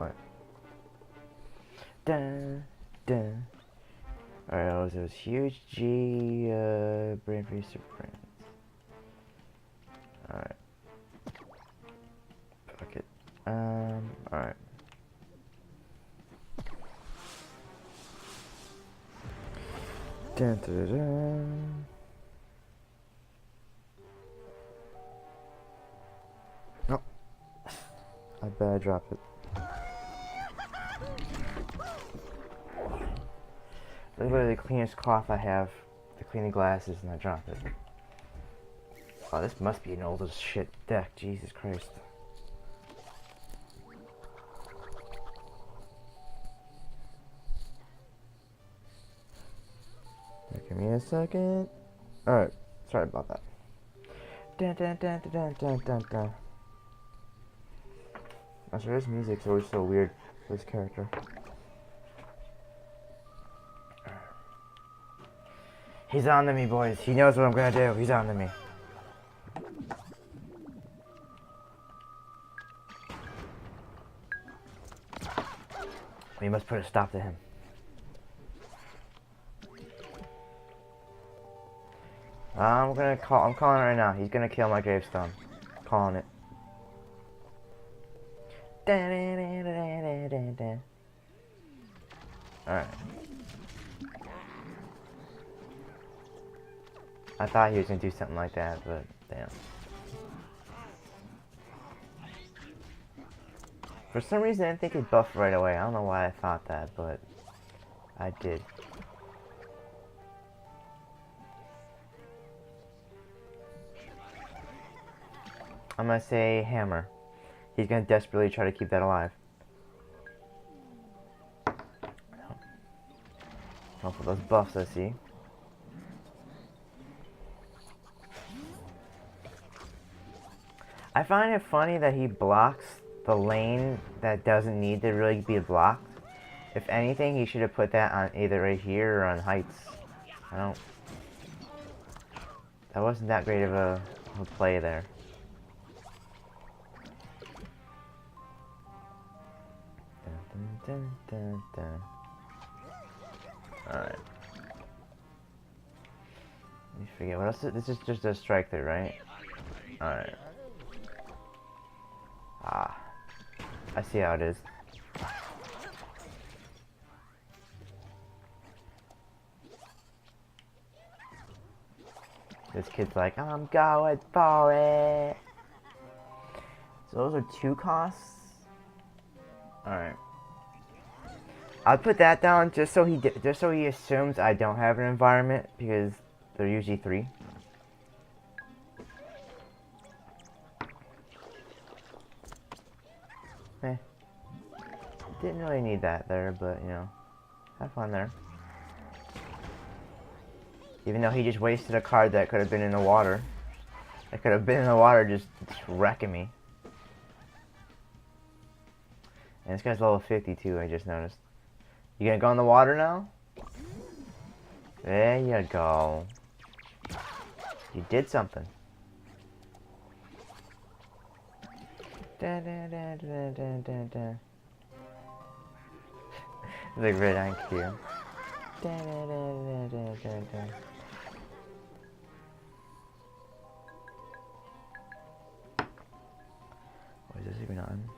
What? Dun, dun. Alright, it was huge G, brain freeze to brains. Alright. Fuck it. Alright. Dun, dun, dun. Oh. I bet I dropped it. Literally the cleanest cloth I have to clean the glasses and I drop it. Oh, this must be an old as shit deck, Jesus Christ. Give me a second. Alright, sorry about that. Dun dun dun dun dun dun dun. I'm sure his music's always so weird for this character. He's on to me, boys. He knows what I'm gonna do. He's on to me. We must put a stop to him. I'm calling it right now. He's gonna kill my gravestone. Calling it. Alright. I thought he was gonna do something like that, but damn. For some reason, I didn't think he'd buff right away. I don't know why I thought that, but I did. I'm gonna say hammer. He's gonna desperately try to keep that alive. Go for those buffs, I see. I find it funny that he blocks the lane that doesn't need to really be blocked. If anything, he should have put that on either right here or on heights. I don't... That wasn't that great of a play there. Dun, dun, dun, dun. Alright. Let me forget what else. This is just a strike through, right? Alright. Ah. I see how it is. This kid's like, I'm going for it. So those are 2 costs? Alright. I'll put that down just so he assumes I don't have an environment, because they're usually 3. Didn't really need that there, but you know, have fun there. Even though he just wasted a card that could have been in the water. That could have been in the water just wrecking me. And this guy's level 52, I just noticed. You gonna go in the water now? There you go. You did something. Da, da, da, da, da, da, da. The red IQ. Da, da, da, da, da, da. What is this even on?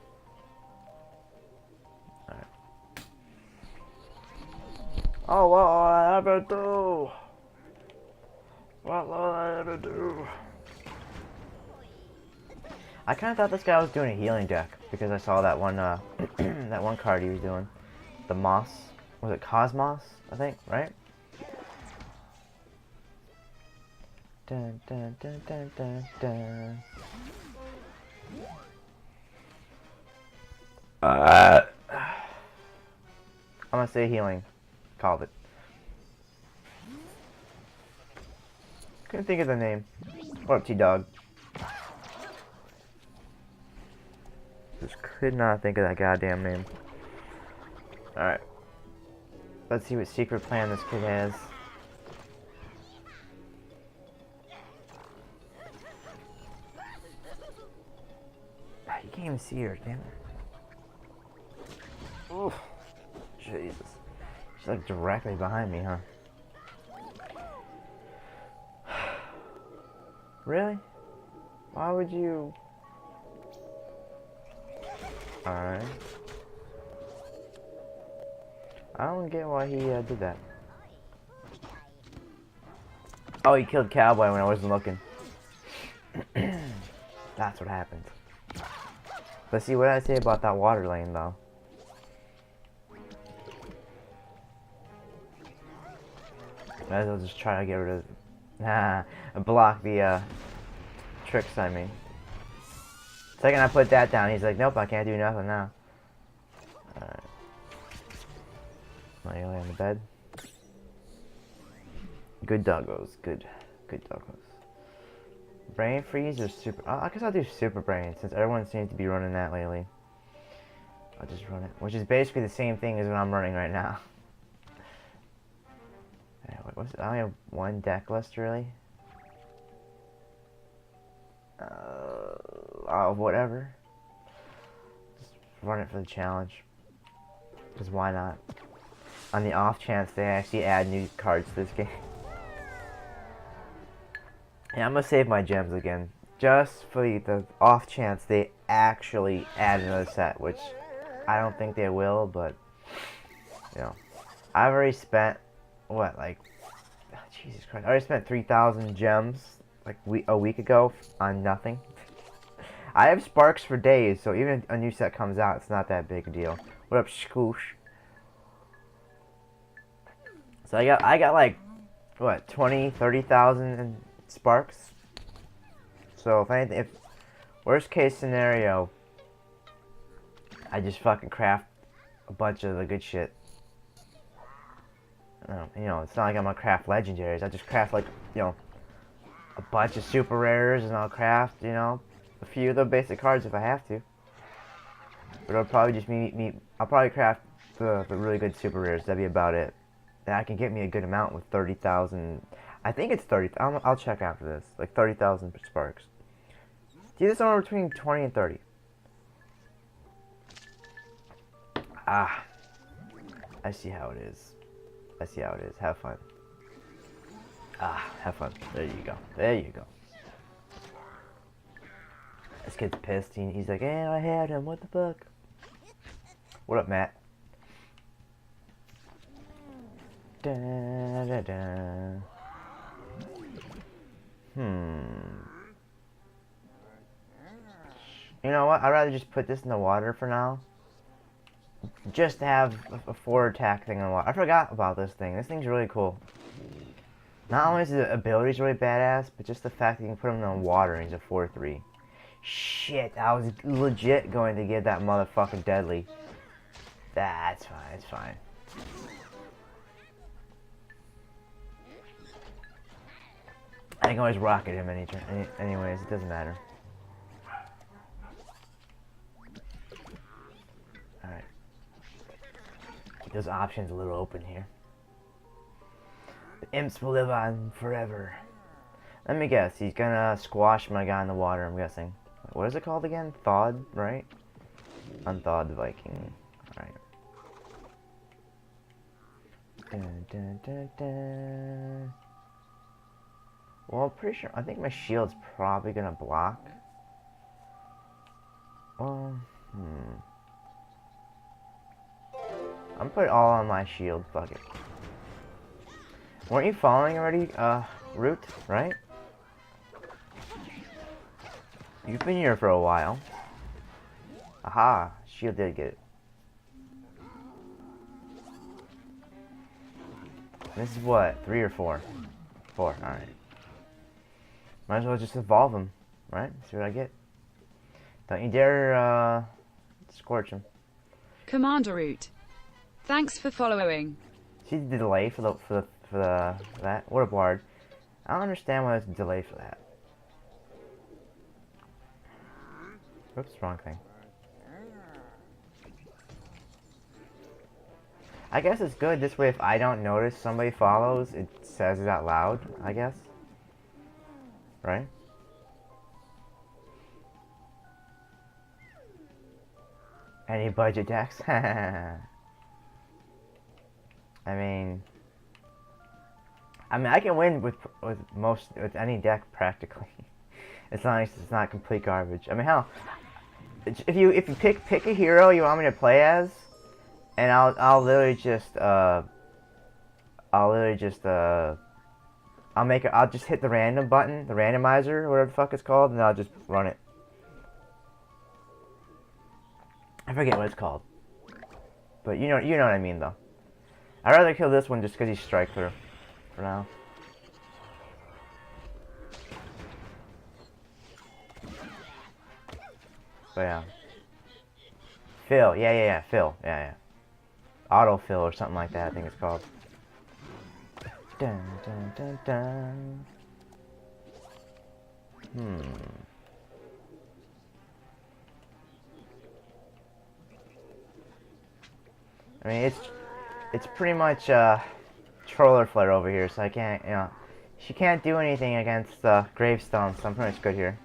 Alright. Oh, what will I ever do? What will I ever do? I kind of thought this guy was doing a healing deck because I saw that one, that one card he was doing. The Moss. Was it Cosmos? I think, right? Dun, dun, dun, dun, dun, dun. I'm gonna say healing. Called it. Couldn't think of the name. What up, T-Dog? Just could not think of that goddamn name. Alright. Let's see what secret plan this kid has. You can't even see her, damn it. Oof. Jesus. She's like directly behind me, huh? Really? Why would you? Alright. I don't get why he did that. Oh, he killed Cowboy when I wasn't looking. That's what happens. Let's see what I say about that water lane, though. Might as well just try to get rid of... block the, tricks on me. Second I put that down, he's like, nope, I can't do nothing now. Alright. Now you lay on the bed. Good doggos, good doggos. Brain freeze or super... I guess I'll do super brain, since everyone seems to be running that lately. I'll just run it, which is basically the same thing as what I'm running right now. What's it? I only have one deck list, really. Whatever. Just run it for the challenge. Because why not? On the off chance they actually add new cards to this game. Yeah, I'm gonna save my gems again. Just for the off chance they actually add another set, which I don't think they will, but you know. I've already spent what, like, oh, Jesus Christ, I already spent 3,000 gems like a week ago on nothing. I have sparks for days, so even if a new set comes out, it's not that big a deal. What up, Skoosh? So I got like, what, 20, 30,000 sparks? So if anything, if worst case scenario, I just fucking craft a bunch of the good shit. You know, it's not like I'm gonna craft legendaries. I just craft like, you know, a bunch of super rares, and I'll craft, you know, a few of the basic cards if I have to. But it'll probably just me. I'll probably craft the really good super rares. That'd be about it. That can get me a good amount with 30,000. I think it's 30. I'll check after this. Like 30,000 sparks. It's either somewhere between 20 and 30. Ah, I see how it is. I see how it is. Have fun. Ah, have fun. There you go. There you go. This kid's pissed. He's like, hey, I had him. What the fuck? What up, Matt? Da, da, da. You know what? I'd rather just put this in the water for now. Just to have a forward attack thing on the water. I forgot about this thing. This thing's really cool. Not only is the ability's really badass, but just the fact that you can put him in the water and he's a 4-3. Shit, I was legit going to give that motherfucking deadly. That's fine, it's fine. I can always rocket him anyways, it doesn't matter. Alright. Keep those options a little open here. The imps will live on forever. Let me guess, he's gonna squash my guy in the water, I'm guessing. What is it called again? Thawed, right? Unthawed Viking. Alright. Dun, dun, dun, dun. Well, I'm pretty sure, I think my shield's probably gonna block. Well, I'm putting it all on my shield, fuck it. Weren't you following already, Root, right? You've been here for a while. Aha, shield did get it. This is what, 3 or 4? 4, alright. Might as well just evolve him, right? See what I get. Don't you dare, scorch him. Commander Root, thanks for following. See the delay for that? What a bard. I don't understand why there's a delay for that. Oops, wrong thing. I guess it's good this way. If I don't notice somebody follows, it says it out loud, I guess. Right? Any budget decks? I mean, I can win with any deck practically. It's not complete garbage. I mean, hell, if you pick a hero you want me to play as, and I'll literally just I'll just hit the random button, the randomizer, or whatever the fuck it's called, and I'll just run it. I forget what it's called, but you know what I mean though. I'd rather kill this one just because he's strike through for now. But yeah. Fill, yeah, fill, yeah. Autofill or something like that, I think it's called. Dun, dun, dun, dun. I mean, it's pretty much Troller Flare over here, so I can't, she can't do anything against Gravestone, so I'm pretty much good here.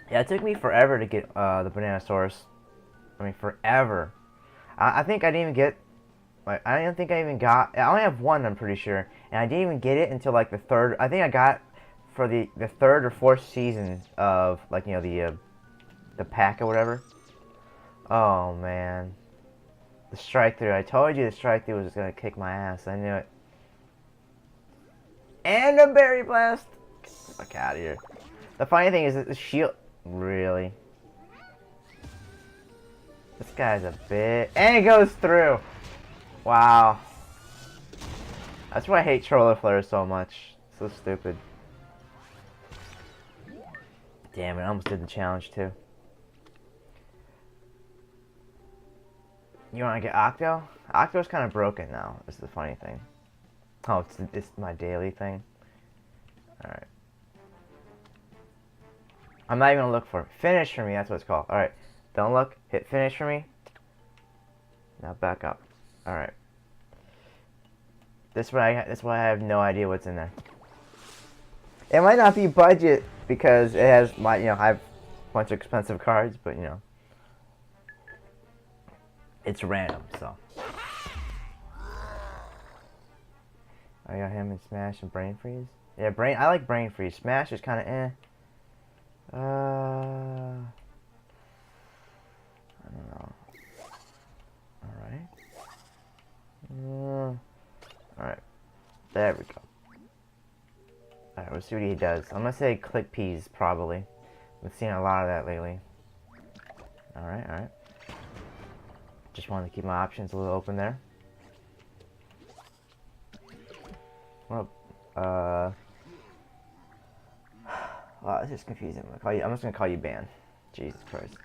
Yeah, it took me forever to get the Bananasaurus. I mean, forever. I think I didn't even get, like, I don't think I even got, I only have one, I'm pretty sure, and I didn't even get it until, like, the third, I think I got for the third or fourth season of, like, the pack or whatever. Oh, man. The strike through. I told you the strike through was just gonna kick my ass. I knew it. And a berry blast! Get the fuck out of here. The funny thing is that the shield... Really? This guy's a bit... And it goes through! Wow. That's why I hate Troller Flare so much. So stupid. Damn it, I almost did the challenge too. You want to get Octo? Octo's kind of broken now. This is the funny thing. Oh, it's my daily thing. Alright. I'm not even going to look for it. Finish for me, that's what it's called. Alright. Don't look. Hit finish for me. Now back up. Alright. That's why I have no idea what's in there. It might not be budget because it has I have a bunch of expensive cards, but it's random, so. I got him in Smash and Brain Freeze. Yeah, I like Brain Freeze. Smash is kind of eh. I don't know. Alright. Alright. There we go. Alright, let's see what he does. I'm gonna say click peas, probably. We've seen a lot of that lately. Alright. Just wanted to keep my options a little open there. Well, wow, this is confusing. I'm just gonna call you Ban. Jesus Christ.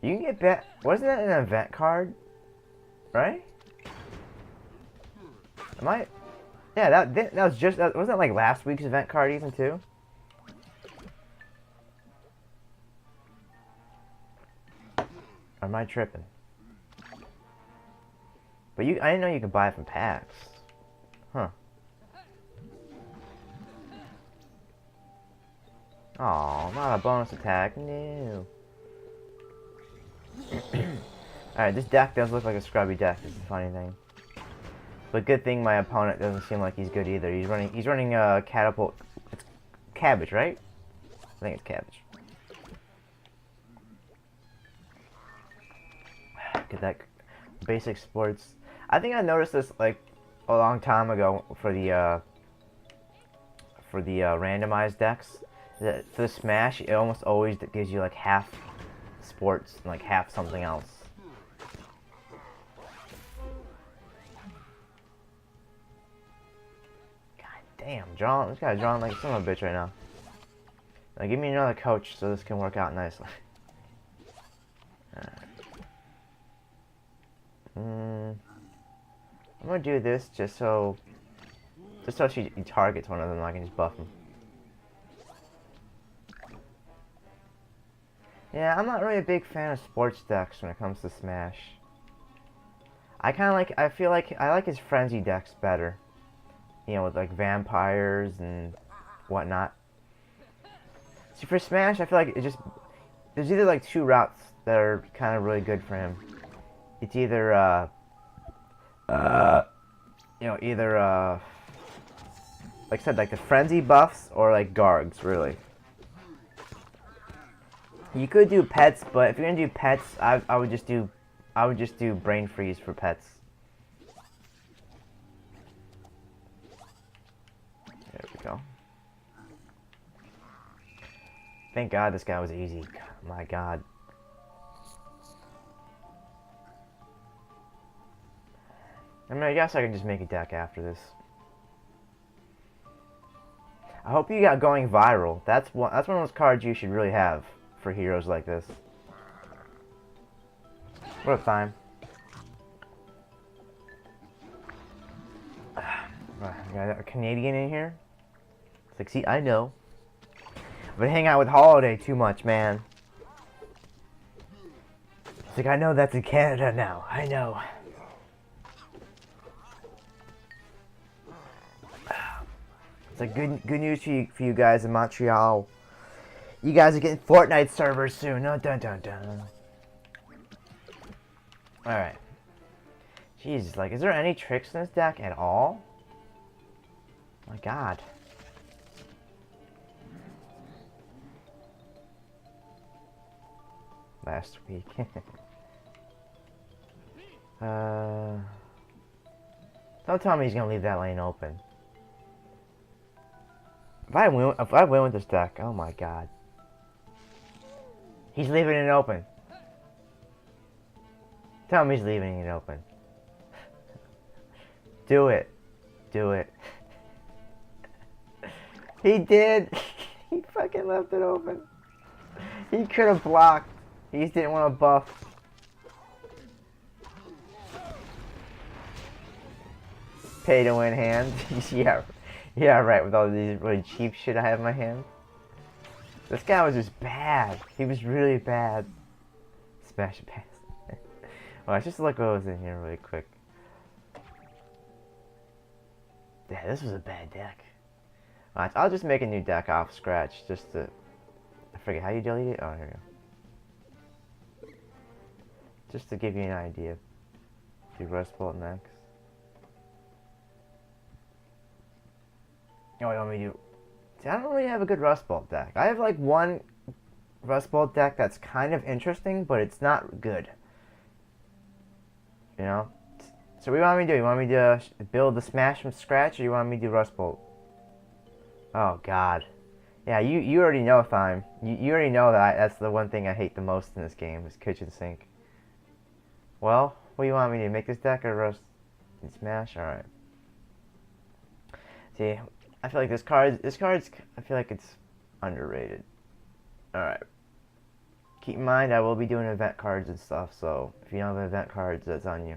You can get bet. Wasn't that an event card? Right? Am I? Yeah, that was just. Wasn't that like last week's event card even too? Or am I tripping? But I didn't know you could buy it from packs. Huh. Oh, not a bonus attack. No. Alright, this deck does look like a scrubby deck. Is the funny thing. But good thing my opponent doesn't seem like he's good either. He's running catapult. It's cabbage, right? I think it's cabbage. Get that basic sports. I think I noticed this like a long time ago for the randomized decks. For the Smash, it almost always gives you like half sports and like half something else. God damn, this guy's drawing like son of a bitch right now. Now give me another coach so this can work out nicely. I'm gonna do this just so she targets one of them, I can just buff him. Yeah, I'm not really a big fan of sports decks when it comes to Smash. I feel like I like his frenzy decks better. With like vampires and whatnot. See, for Smash, I feel like it just... There's either like two routes that are kind of really good for him. It's either, you know, either, like I said, like the Frenzy buffs or like Gargs, really. You could do pets, but if you're gonna do pets, I would just do Brain Freeze for pets. There we go. Thank God this guy was easy. My God. I mean, I guess I can just make a deck after this. I hope you got going viral. That's one of those cards you should really have for heroes like this. What a time. We got a Canadian in here. It's like, see, I know. I've been hanging out with Holiday too much, man. It's like, I know that's in Canada now. I know. It's like good news for you guys in Montreal. You guys are getting Fortnite servers soon. Oh, dun dun dun. Alright. Jesus, like, is there any tricks in this deck at all? My God. Last week. Don't tell me he's gonna leave that lane open. If I win with this deck, oh my God. He's leaving it open. Tell him he's leaving it open. Do it. Do it. He did. He fucking left it open. He could have blocked. He just didn't want to buff. Pay to win hand. Yeah. Yeah, right, with all these really cheap shit I have in my hand. This guy was just bad. He was really bad. Smash pass. Well, let's just look what was in here really quick. Yeah, this was a bad deck. Alright, I'll just make a new deck off scratch just to... I forget how you delete it? Oh, here we go. Just to give you an idea. Do Rust Bolt next. Oh, you want me to do... See, I don't really have a good Rust Bolt deck. I have like one Rust Bolt deck that's kind of interesting, but it's not good. You know? So what do you want me to do? You want me to build the Smash from scratch, or you want me to do Rust Bolt? Oh, God. Yeah, you already know, Thyme. You already know that that's the one thing I hate the most in this game, is kitchen sink. Well, what do you want me to do? Make this deck or Rust and Smash? Alright. See, I feel like this card's, I feel like it's underrated. Alright. Keep in mind, I will be doing event cards and stuff, so if you don't have event cards, that's on you.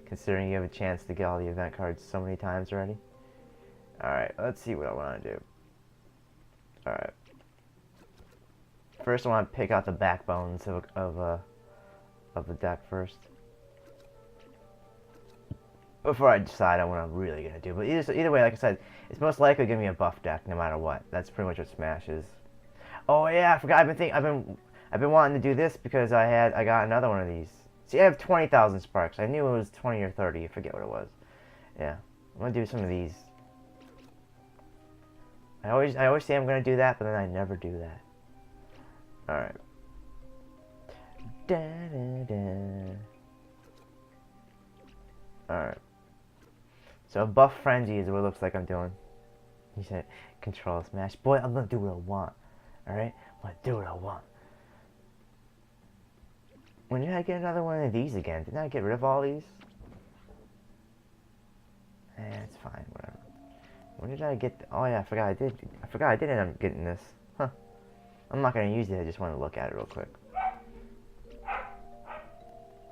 Considering you have a chance to get all the event cards so many times already. Alright, let's see what I want to do. Alright. First, I want to pick out the backbones of the deck first. Before I decide on what I'm really going to do. But either way, like I said, it's most likely going to be a buff deck no matter what. That's pretty much what Smash is. Oh yeah, I forgot. I've been wanting to do this because I got another one of these. See, I have 20,000 sparks. I knew it was 20 or 30. I forget what it was. Yeah, I'm gonna do some of these. I always say I'm gonna do that, but then I never do that. All right. Da, da, da. All right. So buff frenzy is what it looks like I'm doing. He said, "Control Smash, boy. I'm gonna do what I want. All right, I'm gonna do what I want." When did I get another one of these again? Didn't I get rid of all these? It's fine, whatever. When did I get... Oh yeah, I forgot I did end up getting this. Huh. I'm not gonna use it, I just want to look at it real quick.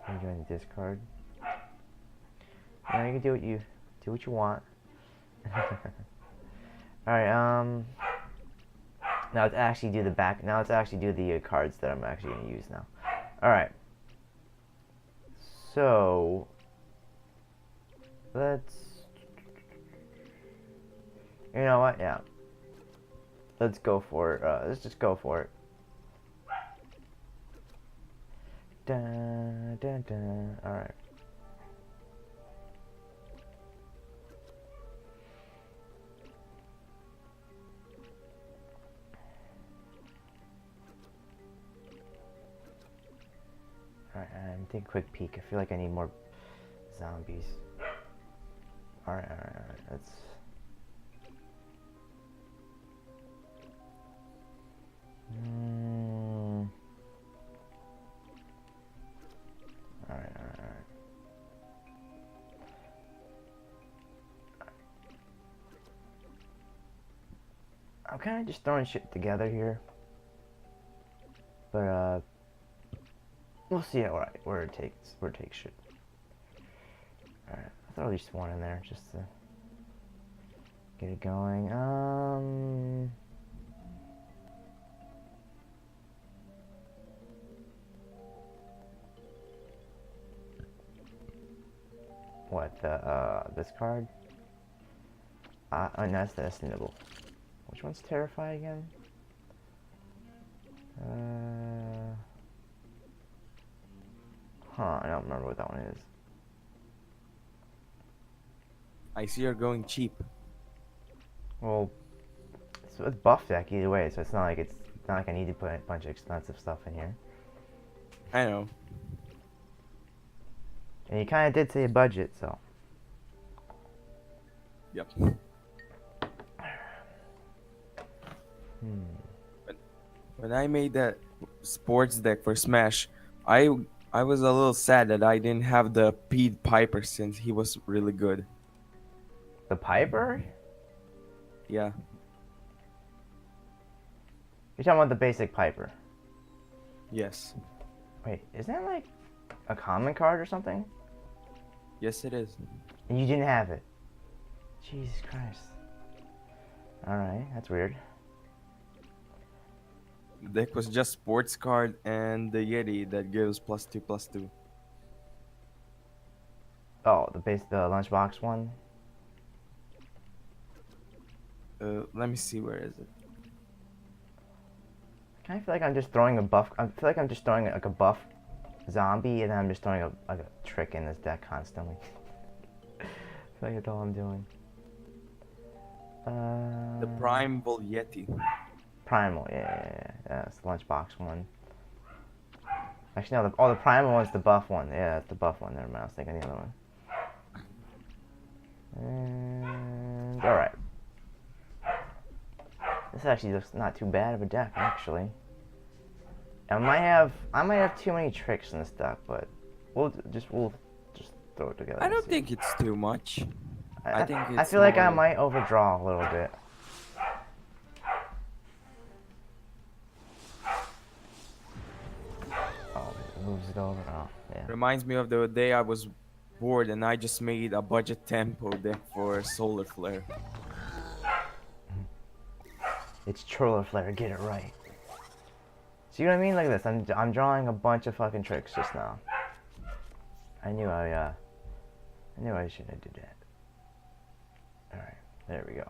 I'm going to discard. Now you can do what you want. Alright, now let's actually do the cards that I'm actually gonna use now. Alright. So let's... You know what? Yeah. Let's go for it. Let's just go for it. Dun, dun, dun. All right. Alright, take a quick peek. I feel like I need more zombies. Alright. Let's... Alright. I'm kind of just throwing shit together here. But, we'll see where it takes shit. Alright, I'll throw at least one in there just to get it going. What, this card? Oh, that's the estimable. Which one's Terrify again? I don't remember what that one is. I see you're going cheap. Well, it's buff deck either way, so it's not like I need to put a bunch of expensive stuff in here. I know. And you kind of did say a budget, so. Yep. When I made that sports deck for Smash, I was a little sad that I didn't have the Pied Piper since he was really good. The Piper? Yeah. You're talking about the basic Piper. Yes. Wait, isn't that like a common card or something? Yes, it is. And you didn't have it? Jesus Christ. Alright, that's weird. The deck was just sports card and the Yeti that gives +2/+2. Oh, the lunchbox one? Let me see, where is it? I kind of feel like I'm just throwing a buff. I feel like I'm just throwing like a buff zombie, and then I'm just throwing a trick in this deck constantly. I feel like that's all I'm doing. The Primeval Yeti. Primal, yeah, that's the lunchbox one. Actually, no, the Primal one's the buff one. Yeah, that's the buff one. Never mind, I was thinking the other one. And all right. This actually looks not too bad of a deck, actually. I might have too many tricks in this deck, but we'll just throw it together. I don't think it's too much. I think it's I feel like I more- might overdraw a little bit. Oh, it moves it over. Oh, yeah. Reminds me of the day I was bored and I just made a budget tempo deck for Solar Flare. It's Troller Flare. Get it right. See what I mean? Look at this. I'm drawing a bunch of fucking tricks just now. I knew I shouldn't have did that. Alright, there we go.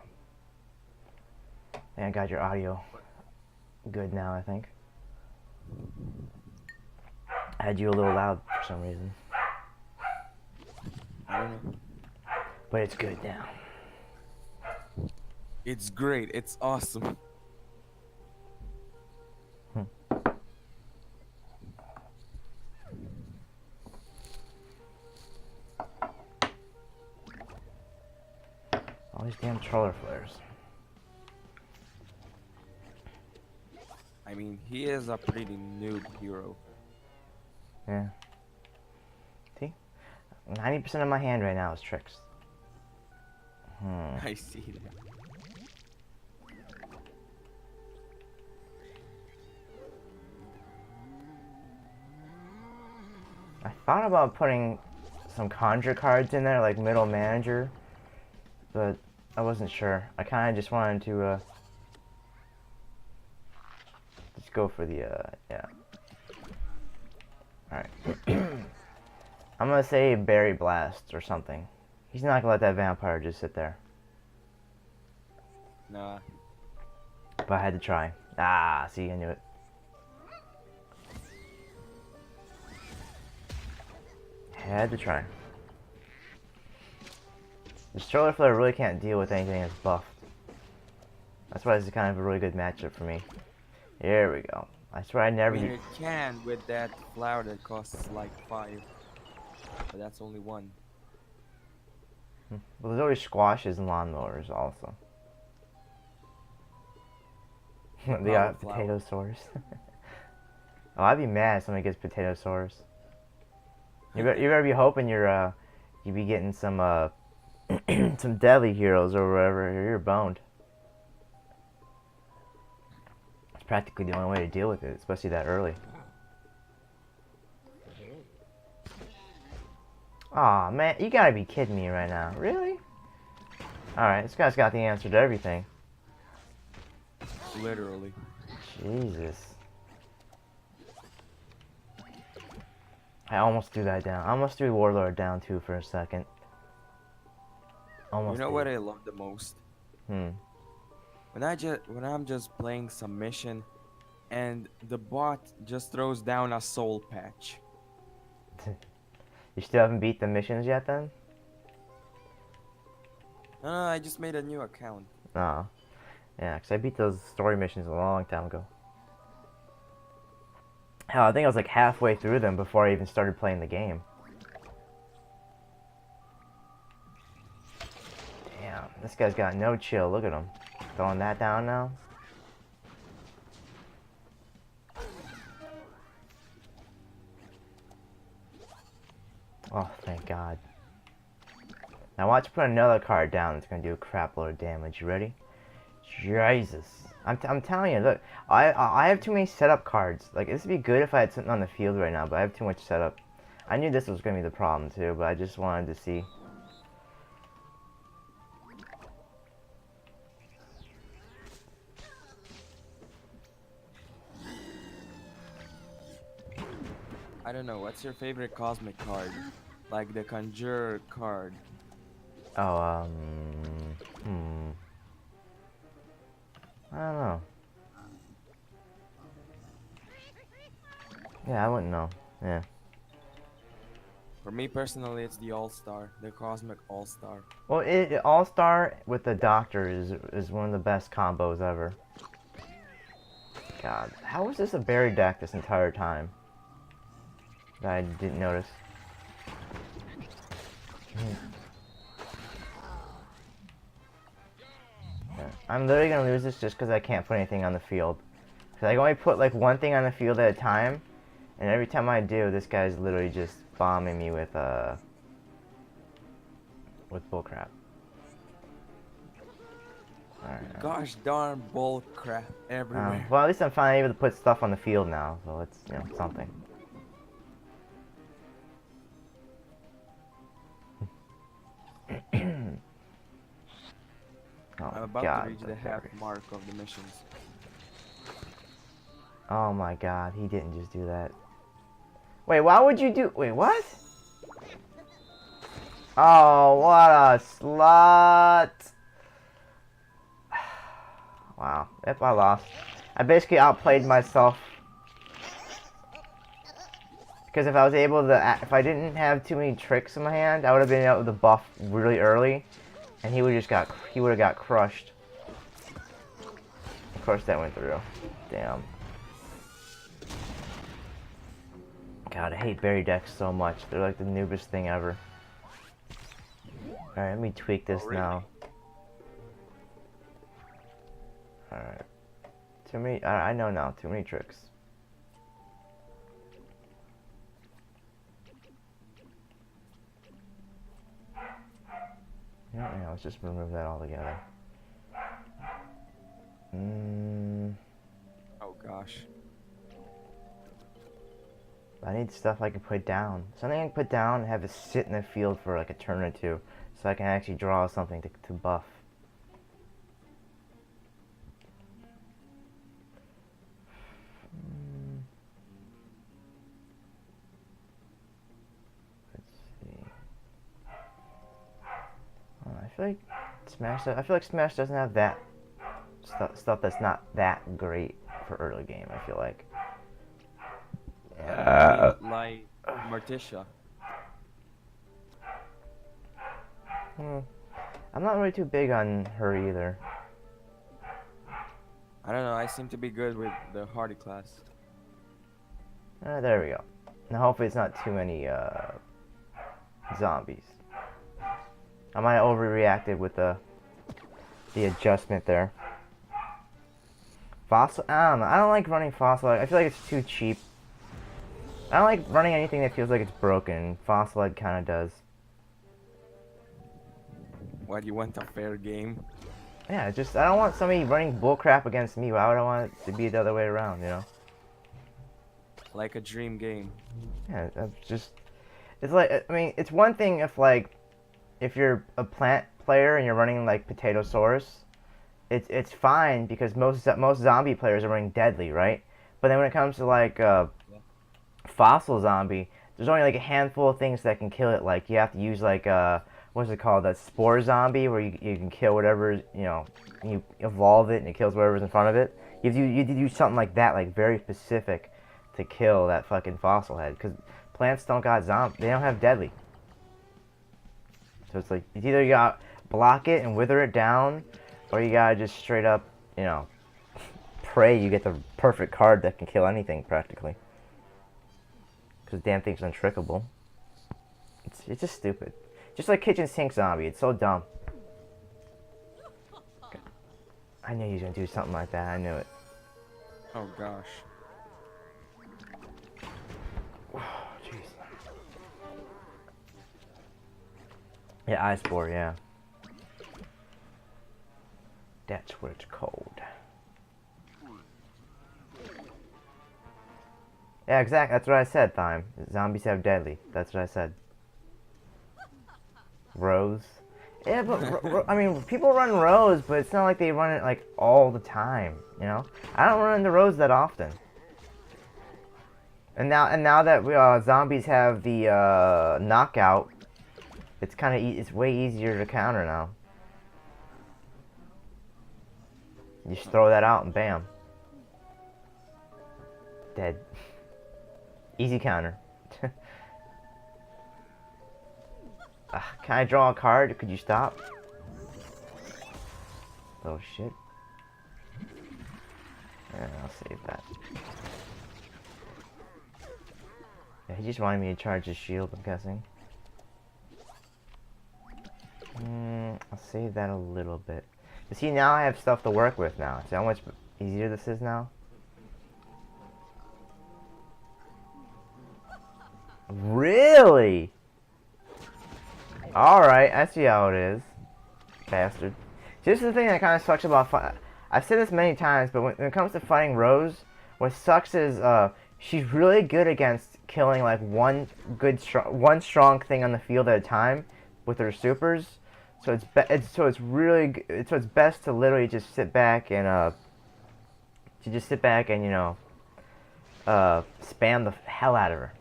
And I got your audio good now, I think. I had you a little loud for some reason. I don't know. But it's good now. It's great. It's awesome. All these damn Troller Flares. I mean, he is a pretty noob hero. Yeah. See? 90% of my hand right now is tricks. I see that. I thought about putting some conjure cards in there, like middle manager, but I wasn't sure. I kind of just wanted to just go for the yeah. All right. I'm gonna say Berry Blast or something. He's not gonna let that vampire just sit there. Nah. But I had to try. Ah, see, I knew it. Had to try. The Stroller Flare really can't deal with anything that's buffed. That's why this is kind of a really good matchup for me. Here we go. I swear I I never mean, it can with that flower that costs like 5. But that's only 1. Well, there's always squashes and lawnmowers also. They got flower. potato sores. Oh, I'd be mad if somebody gets potato sores. You better be hoping you be getting some some deadly heroes or whatever, or you're boned. It's practically the only way to deal with it, especially that early. Aw, man, you gotta be kidding me right now. Really? Alright, this guy's got the answer to everything. Literally. Jesus. I almost threw that down. I almost threw Warlord down too for a second. Almost You know did. what I love the most? When I'm just playing some mission and the bot just throws down a soul patch. You still haven't beat the missions yet then? No, I just made a new account. No. Yeah, because I beat those story missions a long time ago. Hell, I think I was like halfway through them before I even started playing the game. Damn, this guy's got no chill. Look at him. Throwing that down now. Oh, thank God. Now watch put another card down that's going to do a crap load of damage. You ready? Jesus. I'm telling you, look. I have too many setup cards. Like, this would be good if I had something on the field right now, but I have too much setup. I knew this was going to be the problem, too, but I just wanted to see. I don't know, what's your favorite cosmic card? Like the Conjurer card. Oh, I don't know. Yeah, I wouldn't know. Yeah. For me personally, it's the All-Star, the Cosmic All-Star. Well, All-Star with the Doctor is one of the best combos ever. God, how was this a berry deck this entire time? That I didn't notice. Yeah. I'm literally gonna lose this just because I can't put anything on the field. Cause I can only put like one thing on the field at a time, and every time I do, this guy's literally just bombing me with bullcrap. Alright. Gosh darn bull crap everywhere. Well, at least I'm finally able to put stuff on the field now, so it's, you know, something. Oh, I'm about God, to reach the half mark of the missions. Oh my God, he didn't just do that. Wait, why would you do? Wait, what? Oh, what a slut! Wow, if I lost, I basically outplayed myself. Because if I was able to, if I didn't have too many tricks in my hand, I would have been able to buff really early, and he would have got crushed. Of course, that went through. Damn. God, I hate berry decks so much. They're like the noobest thing ever. Alright, let me tweak this now. Alright. Too many, I know now, too many tricks. Yeah, let's just remove that altogether. Oh gosh. I need stuff I can put down. Something I can put down and have it sit in the field for like a turn or two, so I can actually draw something to buff. Let's see. I feel like Smash. I feel like Smash doesn't have that stuff that's not that great for early game. I feel like. Yeah, I mean, like Morticia. I'm not really too big on her either. I don't know. I seem to be good with the Hardy class. There we go. Now hopefully it's not too many zombies. I might have overreacted with the adjustment there. Fossil? I don't know. I don't like running Fossil. I feel like it's too cheap. I don't like running anything that feels like it's broken. Fossil kind of does. Why do you want a fair game? Yeah, just I don't want somebody running bullcrap against me. Why would I want it to be the other way around? You know? Like a dream game. Yeah, that's just. It's like, I mean, it's one thing if you're a plant player and you're running like Potatosaurus, it's fine because most zombie players are running Deadly, right? But then when it comes to like Fossil Zombie, there's only like a handful of things that can kill it. Like you have to use like what's it called? That Spore Zombie where you can kill whatever, you know, you evolve it and it kills whatever's in front of it. You have to do something like that, like very specific to kill that fucking fossil head, because plants don't got they don't have Deadly. So it's like, it's either you gotta block it and wither it down, or you gotta just straight up, you know, pray you get the perfect card that can kill anything, practically. Because damn thing's untrickable. It's just stupid. Just like Kitchen Sink Zombie, it's so dumb. I knew he was gonna do something like that, I knew it. Oh gosh. Jeez. Yeah, Ice Spore, yeah. That's where it's cold. Yeah, exactly. That's what I said, Thyme. Zombies have Deadly. That's what I said. Rose. Yeah, but I mean, people run Rose, but it's not like they run it like all the time. You know, I don't run the Rose that often. And now that zombies have the knockout, it's it's way easier to counter now. You just throw that out and bam, dead. Easy counter. Can I draw a card? Could you stop? Oh shit. Yeah, I'll save that. Yeah, he just wanted me to charge his shield, I'm guessing. I'll save that a little bit. You see, now I have stuff to work with now. See how much easier this is now? Really? Alright, I see how it is. Bastard. This is the thing that kind of sucks about I've said this many times, but when it comes to fighting Rose, what sucks is she's really good against killing like one strong thing on the field at a time with her supers. So it's best to literally just sit back and you know spam the hell out of her.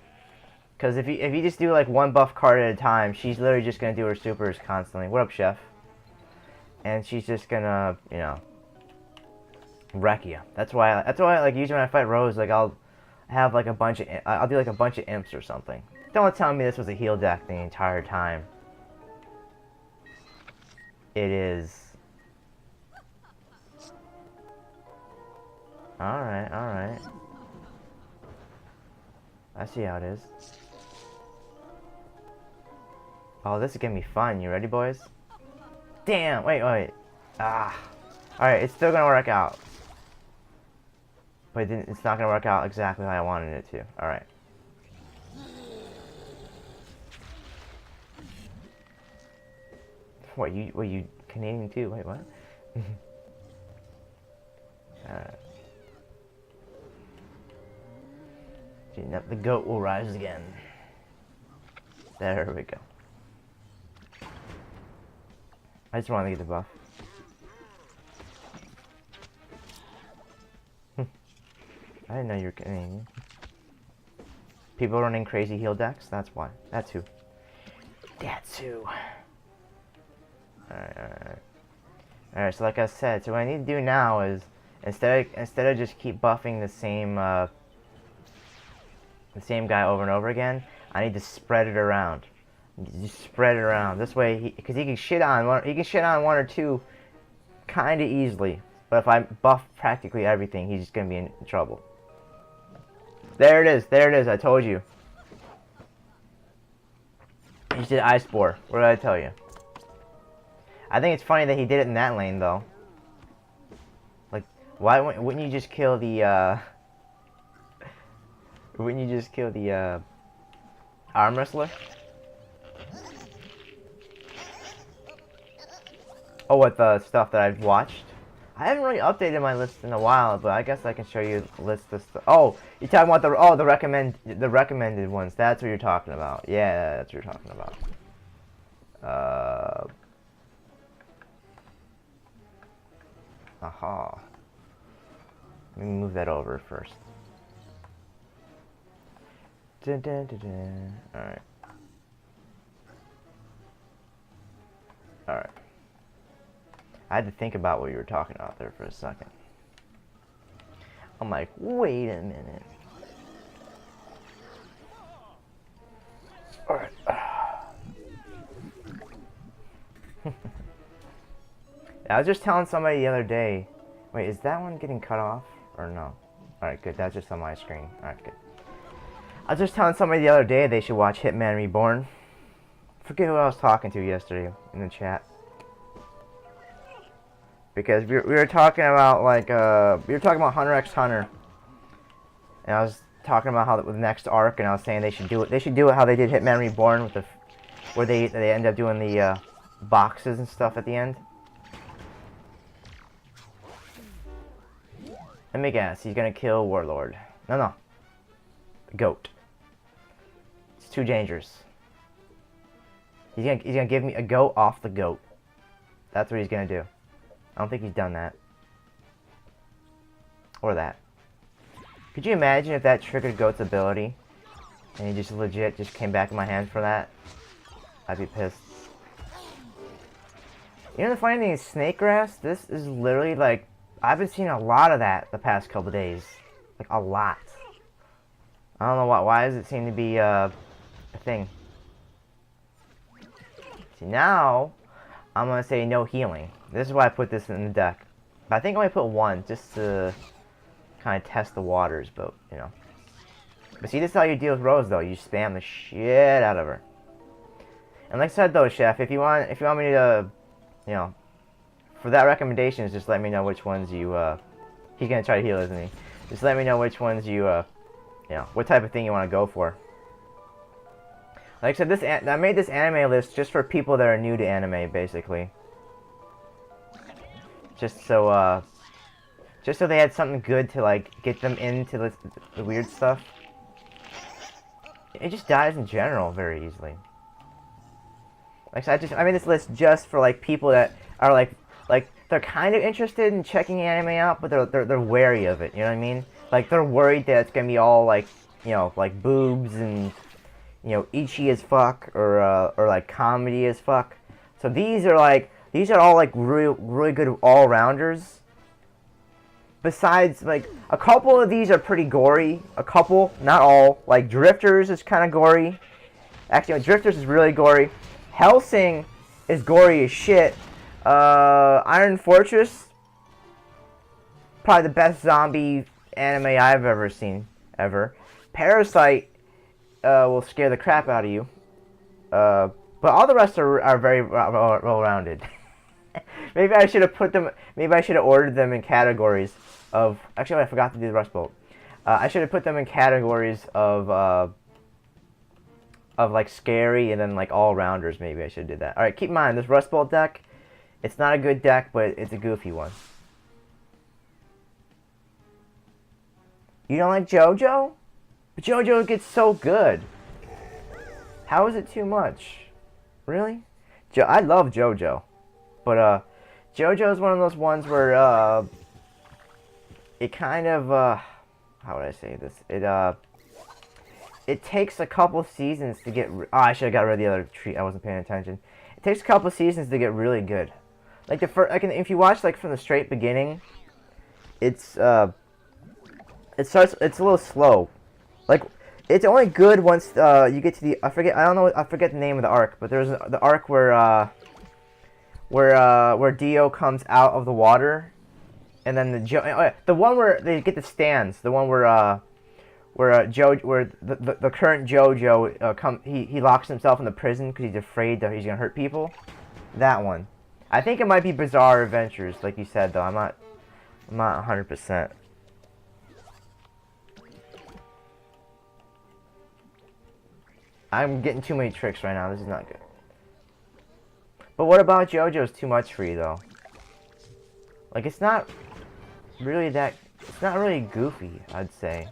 Because if you just do like one buff card at a time, she's literally just gonna do her supers constantly. What up, Chef? And she's just gonna, you know, wreck you. That's why like usually when I fight Rose, like I'll have like I'll do like a bunch of imps or something. Don't tell me this was a heal deck the entire time. It is. Alright, alright. I see how it is. Oh, this is gonna be fun. You ready, boys? Damn! Wait. Ah. Alright, it's still gonna work out. But it's not gonna work out exactly how I wanted it to. Alright. What, you Canadian too? Wait, what? The goat will rise again. There we go. I just wanted to get the buff. I didn't know you were Canadian. People running crazy heal decks? That's why. That's who. That's who. Alright. Alright, so like I said, so what I need to do now is instead of just keep buffing the same guy over and over again, I need to spread it around. Just spread it around. This way, because he can shit on one or two kind of easily. But if I buff practically everything, he's just gonna be in trouble. There it is. There it is. I told you. He just did Ice Spore. What did I tell you? I think it's funny that he did it in that lane, though. Like, why wouldn't you just kill the, wouldn't you just kill the, arm wrestler? Oh, what the stuff that I've watched? I haven't really updated my list in a while, but I guess I can show you a list of stuff. Oh, you're talking about the recommended ones. That's what you're talking about. Yeah, that's what you're talking about. Aha. Let me move that over first. Dun, dun, dun, dun. Alright. Alright. I had to think about what you were talking about there for a second. I'm like, wait a minute. Alright. I was just telling somebody the other day. Wait, is that one getting cut off? Or no? Alright, good. That's just on my screen. Alright, good. I was just telling somebody the other day they should watch Hitman Reborn. Forget who I was talking to yesterday in the chat. Because we were talking about, like, we were talking about Hunter x Hunter. And I was talking about how the next arc, and I was saying they should do it how they did Hitman Reborn with where they end up doing the boxes and stuff at the end. Let me guess, he's gonna kill Warlord. No. Goat. It's too dangerous. He's gonna give me a goat off the goat. That's what he's gonna do. I don't think he's done that. Or that. Could you imagine if that triggered Goat's ability? And he just legit just came back in my hand for that? I'd be pissed. You know the funny thing is, snake grass, this is literally like, I've been seeing a lot of that the past couple days. Like, a lot. I don't know why does it seem to be a thing? See, now, I'm gonna say no healing. This is why I put this in the deck. But I think I only put one, just to kind of test the waters, but, you know. But see, this is how you deal with Rose, though. You spam the shit out of her. And like I said, though, Chef, if you want me to, you know, for that recommendation, just let me know which ones you, he's gonna try to heal, isn't he? Just let me know which ones you, you know, what type of thing you want to go for. Like I said, I made this anime list just for people that are new to anime, basically. Just so they had something good to, like, get them into the weird stuff. It just dies in general very easily. Like I said, I made this list just for, like, people that are, like they're kind of interested in checking anime out, but they're wary of it, you know what I mean? Like, they're worried that it's gonna be all, like, you know, like, boobs and, you know, ecchi as fuck, or like, comedy as fuck. So these are all, like, really good all-rounders. Besides, like, a couple of these are pretty gory. A couple, not all. Like, Drifters is kind of gory. Actually, Drifters is really gory. Helsing is gory as shit. Iron Fortress, probably the best zombie anime I've ever seen, ever. Parasite will scare the crap out of you. But all the rest are very well-rounded. Maybe I should have ordered them in categories of... Actually, I forgot to do the Rust Bolt. I should have put them in categories of like, scary and then, like, all-rounders. Maybe I should have did that. Alright, keep in mind, this Rust Bolt deck, it's not a good deck, but it's a goofy one. You don't like JoJo? But JoJo gets so good. How is it too much? Really? I love JoJo. But, JoJo is one of those ones where, it kind of, how would I say this? It takes a couple seasons to get... I should have got rid of the other tree. I wasn't paying attention. It takes a couple seasons to get really good. Like the first, like if you watch like from the straight beginning, it's it starts. It's a little slow. Like it's only good once you get to the. I forget. I don't know. I forget the name of the arc, but there's the arc where Dio comes out of the water, and then the one where they get the stands. The one where the current JoJo he locks himself in the prison because he's afraid that he's gonna hurt people. That one. I think it might be Bizarre Adventures, like you said though. I'm not 100%. I'm getting too many tricks right now. This is not good. But what about JoJo's too much for you though? Like it's not really that. It's not really goofy, I'd say.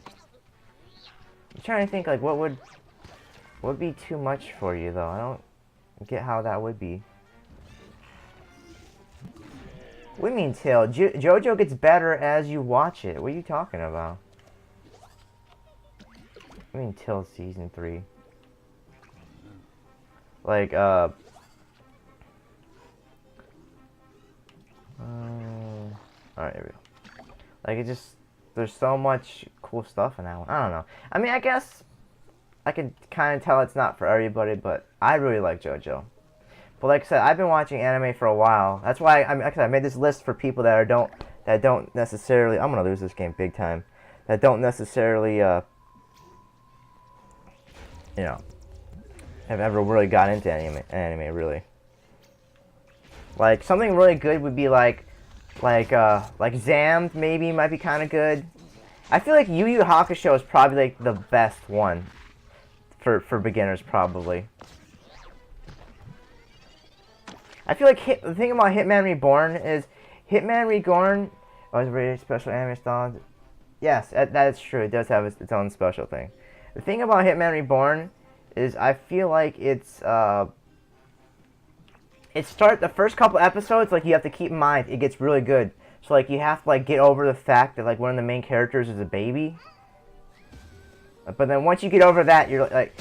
I'm trying to think like what would be too much for you though. I don't get how that would be. What do you mean, Till? JoJo gets better as you watch it. What are you talking about? I mean, Till season 3. Like, alright, here we go. Like, it just, there's so much cool stuff in that one. I don't know. I mean, I guess I can kind of tell it's not for everybody, but I really like JoJo. But like I said, I've been watching anime for a while. That's why I made this list for people that don't necessarily. I'm gonna lose this game big time. That don't necessarily, you know, have ever really got into anime really. Like something really good would be like Zammed maybe might be kind of good. I feel like Yu Yu Hakusho is probably like the best one for beginners probably. I feel like the thing about Hitman Reborn is Hitman Reborn was a very special anime style. Yes, that is true. It does have its own special thing. The thing about Hitman Reborn is I feel like it's the first couple episodes, like you have to keep in mind it gets really good. So like you have to like get over the fact that like one of the main characters is a baby. But then once you get over that, you're like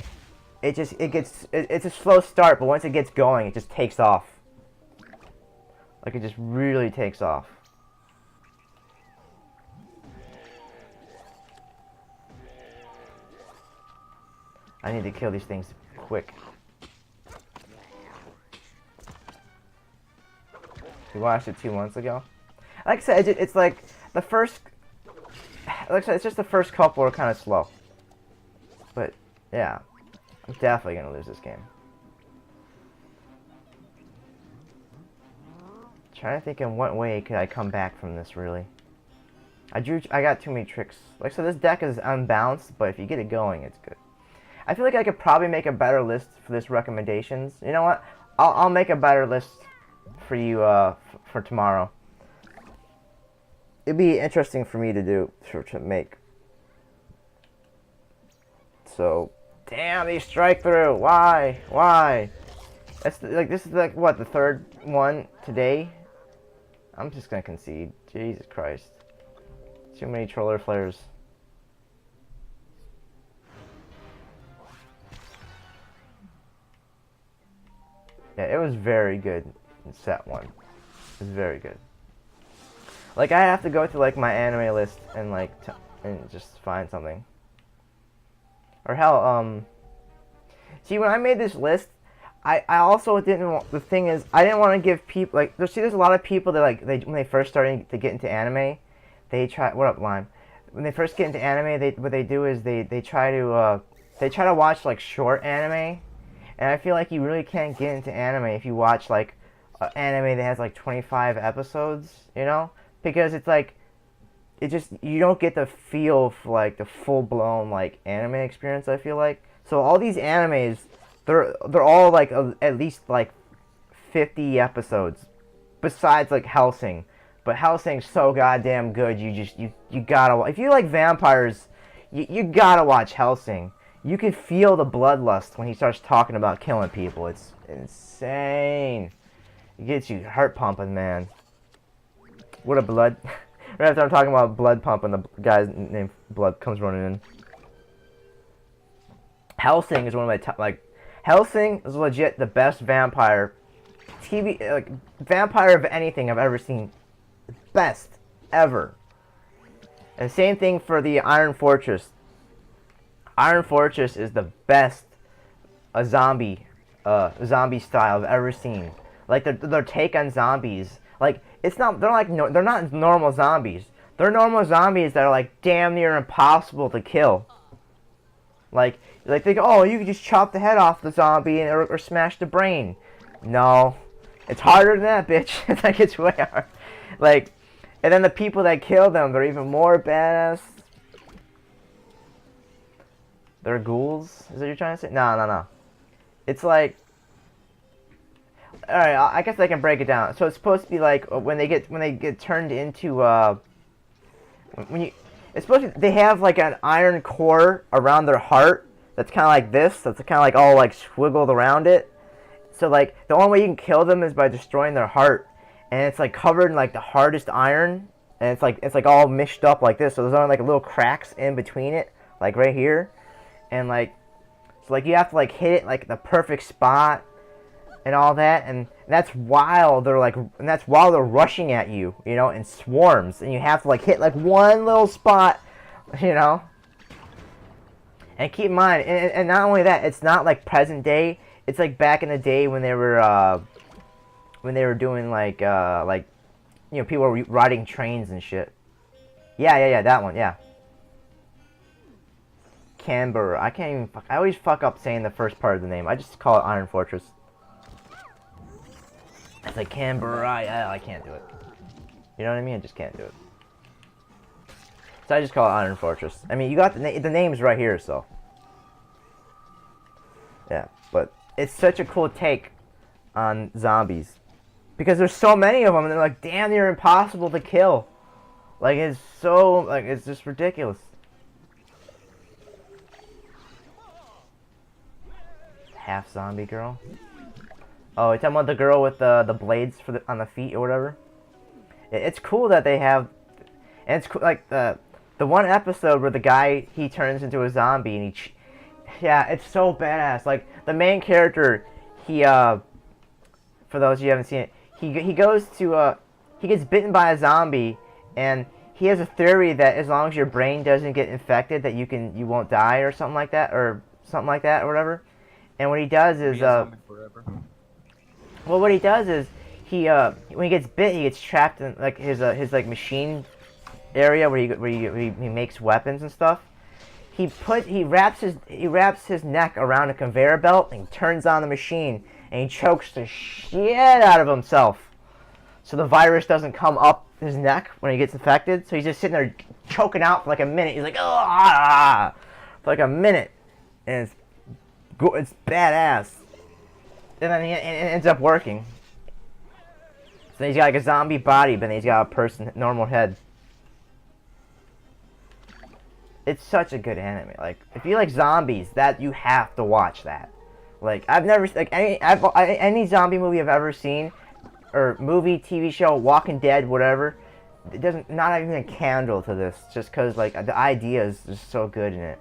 it's a slow start, but once it gets going, it just takes off. Like it just really takes off. I need to kill these things quick. We watched it 2 months ago. Like I said, it's like the first. Like I said, it's just the first couple are kind of slow. But yeah, I'm definitely gonna lose this game. Trying to think in what way could I come back from this, really. I got too many tricks. Like, so this deck is unbalanced, but if you get it going, it's good. I feel like I could probably make a better list for this recommendations. You know what? I'll make a better list for you, for tomorrow. It'd be interesting for me to do, to make. So, damn, these strike through. Why? Why? That's like, this is like, what, the third one today? I'm just gonna concede. Jesus Christ. Too many troller flares. Yeah, it was very good in set 1. It was very good. Like, I have to go through, like, my anime list and, like, and just find something. Or hell, see, when I made this list, I also didn't want, the thing is, I didn't want to give people, like, there's a lot of people that, like, when they first started to get into anime, they try, what up, Lime? When they first get into anime, what they do is they try to watch, like, short anime, and I feel like you really can't get into anime if you watch, like, anime that has, like, 25 episodes, you know? Because it's, like, you don't get the feel for, like, the full-blown, like, anime experience, I feel like. So all these animes, they're all like at least like 50 episodes, besides like Helsing. But Helsing's so goddamn good. You gotta, if you like vampires, you gotta watch Helsing. You can feel the bloodlust when he starts talking about killing people. It's insane. It gets you heart pumping, man. What a blood. Right after I'm talking about blood pumping, the guy's named Blood comes running in. Helsing is one of my top, like, Helsing is legit the best vampire TV, like vampire of anything I've ever seen. Best ever. And same thing for the Iron Fortress. Iron Fortress is the best zombie style I've ever seen. Like their take on zombies. Like it's not they're not normal zombies. They're normal zombies that are like damn near impossible to kill. Like they go, oh, you can just chop the head off the zombie or smash the brain. No, it's harder than that, bitch. Like it's way hard. Like, and then the people that kill them, they're even more badass. They're ghouls. Is that what you're trying to say? No. It's like, all right. I guess I can break it down. So it's supposed to be like when they get turned into it's supposed to, they have like an iron core around their heart that's kind of like this. That's kind of like all like swiggled around it. So like the only way you can kill them is by destroying their heart, and it's like covered in like the hardest iron, and it's like all mished up like this. So there's only like little cracks in between it, like right here, and like so like you have to like hit it like the perfect spot and all that, and that's while they're rushing at you, you know, in swarms, and you have to like hit like one little spot, you know. And keep in mind, and not only that, it's not like present day. It's like back in the day when they were doing like you know, people were riding trains and shit. Yeah, that one, yeah. Canberra. I can't even. I always fuck up saying the first part of the name. I just call it Iron Fortress. It's like Canberra. I can't do it. You know what I mean? I just can't do it. So I just call it Iron Fortress. I mean, you got the names right here, so. Yeah, but it's such a cool take on zombies. Because there's so many of them, and they're like damn near impossible to kill. Like, it's so, like, it's just ridiculous. Half zombie girl. Oh, you're talking about the girl with the blades on the feet or whatever? It's cool that they have, and it's cool, like the one episode where the guy, he turns into a zombie and yeah, it's so badass. Like the main character, he for those of you who haven't seen it, he goes to he gets bitten by a zombie, and he has a theory that as long as your brain doesn't get infected, that you won't die or something like that or whatever. And what he does is well, what he does is he when he gets bit, he gets trapped in like his like machine area where he makes weapons and stuff. He wraps his neck around a conveyor belt and he turns on the machine and he chokes the shit out of himself, so the virus doesn't come up his neck when he gets infected. So he's just sitting there choking out for like a minute. He's like, ah, for like a minute, and it's badass. And then it ends up working. So he's got like a zombie body, but then he's got a normal head. It's such a good anime. Like, if you like zombies, that you have to watch that. Like, I've never like any zombie movie I've ever seen, or movie, TV show, Walking Dead, whatever. It doesn't, not even a candle to this, just because like the idea is just so good in it.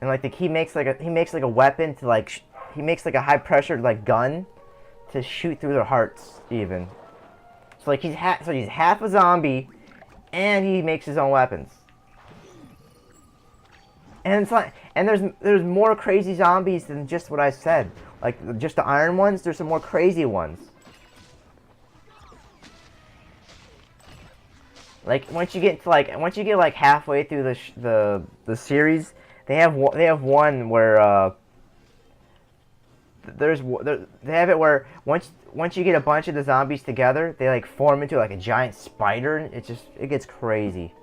And like he makes like a weapon to like he makes like a high pressure like gun to shoot through their hearts even. So like he's half a zombie, and he makes his own weapons. And it's like, and there's more crazy zombies than just what I said. Like just the iron ones. There's some more crazy ones. Like once you get like halfway through the series, they have one where they have it where once you get a bunch of the zombies together, they like form into like a giant spider, and it gets crazy.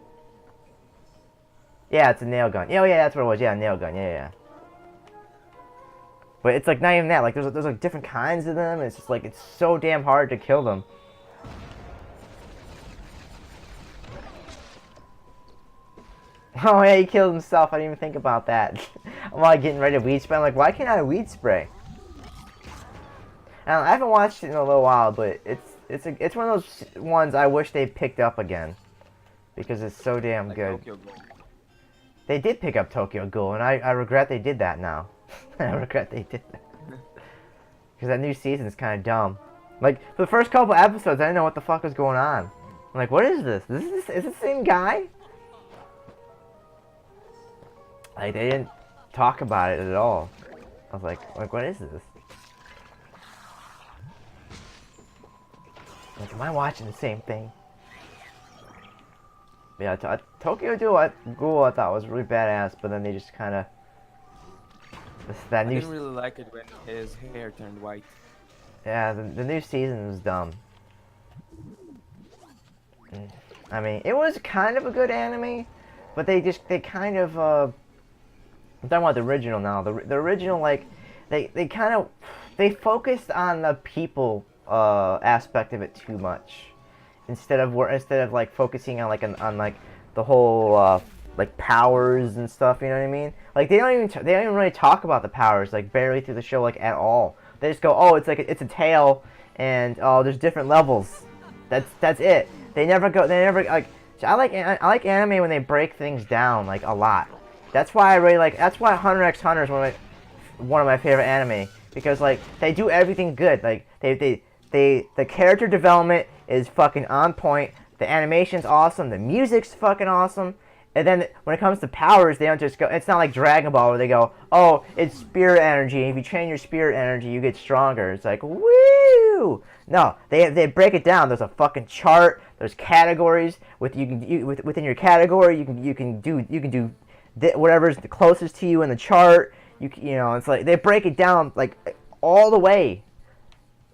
Yeah, it's a nail gun. Oh yeah, that's what it was. Yeah, a nail gun. Yeah. But it's like not even that. Like there's like different kinds of them. And it's just like it's so damn hard to kill them. Oh yeah, he killed himself. I didn't even think about that. I'm like getting ready to weed spray. I'm like, why can't I weed spray? I haven't watched it in a little while, but it's one of those ones I wish they picked up again, because it's so damn good. They did pick up Tokyo Ghoul, and I regret they did that now. I regret they did that. Because that new season is kind of dumb. Like, for the first couple episodes, I didn't know what the fuck was going on. I'm like, what is this? Is this the same guy? Like, they didn't talk about it at all. I was like, what is this? Like, am I watching the same thing? Yeah, Tokyo Ghoul I thought was really badass, but then they just kind of... I didn't really like it when his hair turned white. Yeah, the new season was dumb. I mean, it was kind of a good anime, but they kind of, I'm talking about the original now. The original, like, they focused on the people, aspect of it too much. Instead of like focusing on like the whole, like powers and stuff, you know what I mean? Like, they don't even really talk about the powers, like, barely through the show, like, at all. They just go, oh, it's like, it's a tail, and, oh, there's different levels. That's it. They never, like, I like anime when they break things down, like, a lot. That's why that's why Hunter x Hunter is one of my favorite anime, because, like, they do everything good. Like, the character development is fucking on point, the animation's awesome, the music's fucking awesome, and then when it comes to powers, they don't just go, it's not like Dragon Ball where they go, oh, it's spirit energy, if you train your spirit energy, you get stronger. It's like, woo! No, they break it down. There's a fucking chart, there's categories, within your category, you can do whatever's the closest to you in the chart, you know, it's like, they break it down, like, all the way.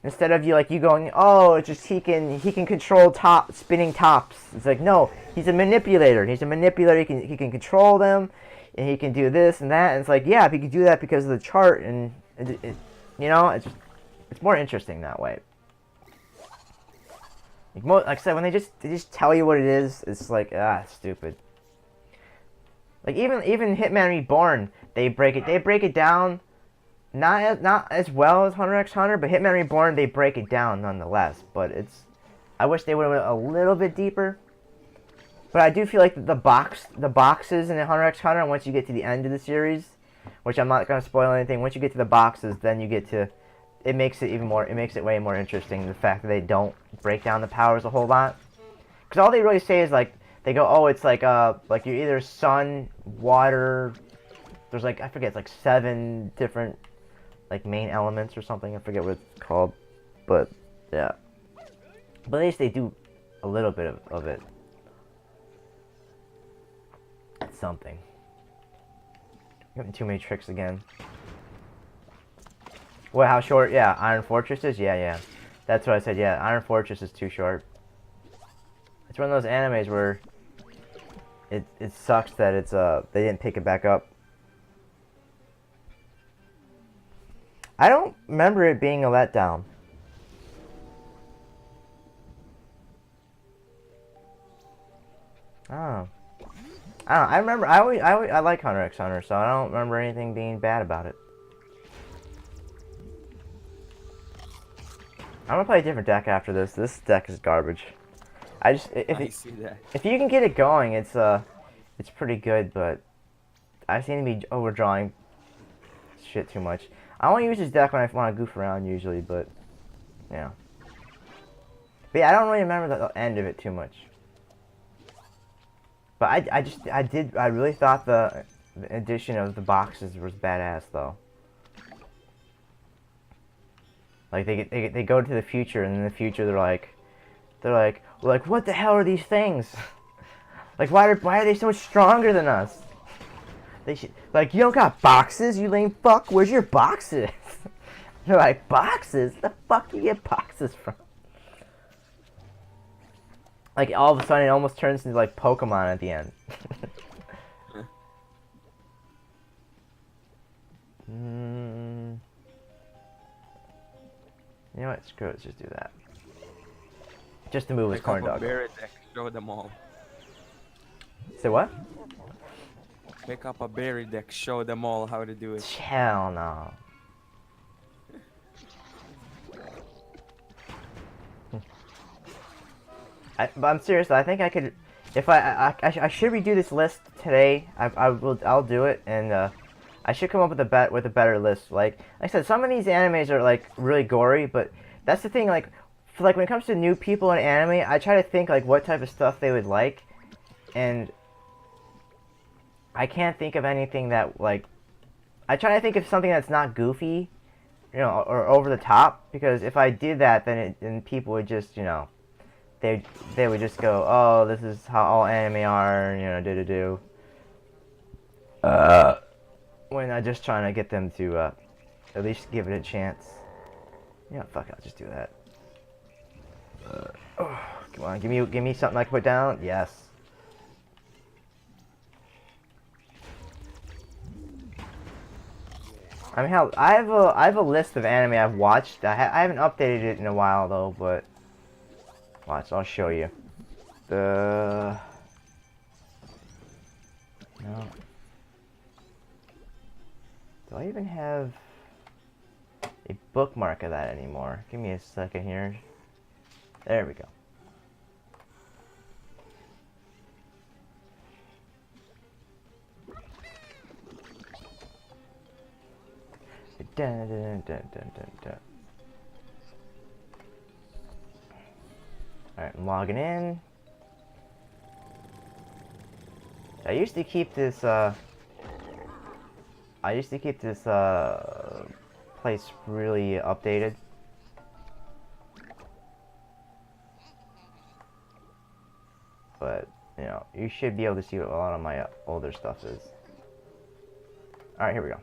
Instead of you going, oh, it's just he can control spinning tops. It's like, no, he's a manipulator. He's a manipulator. He can control them, and he can do this and that. And it's like, yeah, if he can do that because of the chart, and you know, it's more interesting that way. Like I said, when they just tell you what it is, it's like, it's stupid. Like even Hitman Reborn, they break it down. Not as well as Hunter x Hunter, but Hitman Reborn, they break it down nonetheless. But I wish they would have went a little bit deeper. But I do feel like the boxes in Hunter x Hunter, once you get to the end of the series, which I'm not gonna spoil anything. Once you get to the boxes, then you get to, it makes it way more interesting. The fact that they don't break down the powers a whole lot, because all they really say is like they go, oh, it's like you're either sun, water. There's like, I forget, it's like 7 different, like, main elements or something. I forget what it's called, but yeah. But at least they do a little bit of it. It's something. Getting too many tricks again. What? How short? Yeah, Iron Fortress is. Yeah. That's what I said. Yeah, Iron Fortress is too short. It's one of those animes where it sucks that it's they didn't pick it back up. I don't remember it being a letdown. Oh. I don't know. I remember, I like Hunter x Hunter, so I don't remember anything being bad about it. I'm gonna play a different deck after this. This deck is garbage. I see that. If you can get it going, it's pretty good, but I seem to be overdrawing shit too much. I only use this deck when I want to goof around usually, but yeah. But yeah, I don't really remember the end of it too much. But I really thought the addition of the boxes was badass though. Like they go to the future, and in the future they're like what the hell are these things? Like why are they so much stronger than us? They should, like, you don't got boxes, you lame fuck. Where's your boxes? They're like, boxes? The fuck do you get boxes from? Like all of a sudden it almost turns into like Pokemon at the end. You know what? Screw it. Let's just do that. Just to move his corn dog. Show them all. Say what? Pick up a berry deck. Show them all how to do it. Hell no. But I'm serious. I think I could. If I should redo this list today. I'll do it, and I should come up with a better list. Like I said, some of these animes are like really gory, but that's the thing. Like, like when it comes to new people in anime, I try to think like what type of stuff they would like, and I can't think of anything that like. I try to think of something that's not goofy, you know, or over the top. Because if I did that, then people would just, you know, they would just go, oh, this is how all anime are, you know, do. When I'm just trying to get them to at least give it a chance. Yeah, fuck, I'll just do that. Oh, come on, give me something I can put down. Yes. I mean, hell, I have a list of anime I've watched. I haven't updated it in a while though, but watch, I'll show you. No. Do I even have a bookmark of that anymore? Give me a second here. There we go. Dun, dun, dun, dun, dun, dun. Alright, I'm logging in. I used to keep this place really updated. But, you know, you should be able to see what a lot of my older stuff is. Alright, here we go.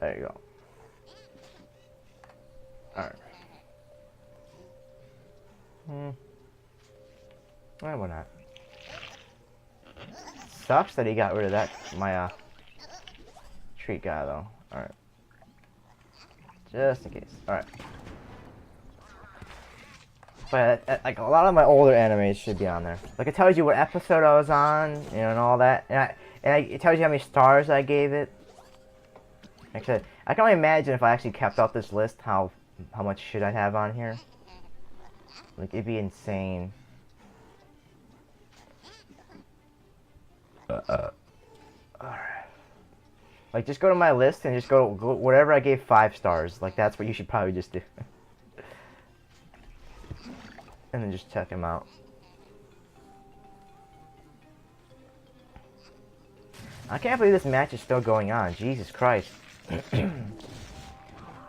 There you go. Alright. Why not? Sucks that he got rid of that, my, treat guy, though. Alright. Just in case. Alright. But, like, a lot of my older animes should be on there. Like, it tells you what episode I was on, you know, and all that. And it tells you how many stars I gave it. Like I said, I can only imagine if I actually kept up this list, how much shit I'd have on here. Like, it'd be insane. Alright. Like, just go to my list and just go whatever I gave 5 stars. Like, that's what you should probably just do. And then just check them out. I can't believe this match is still going on. Jesus Christ.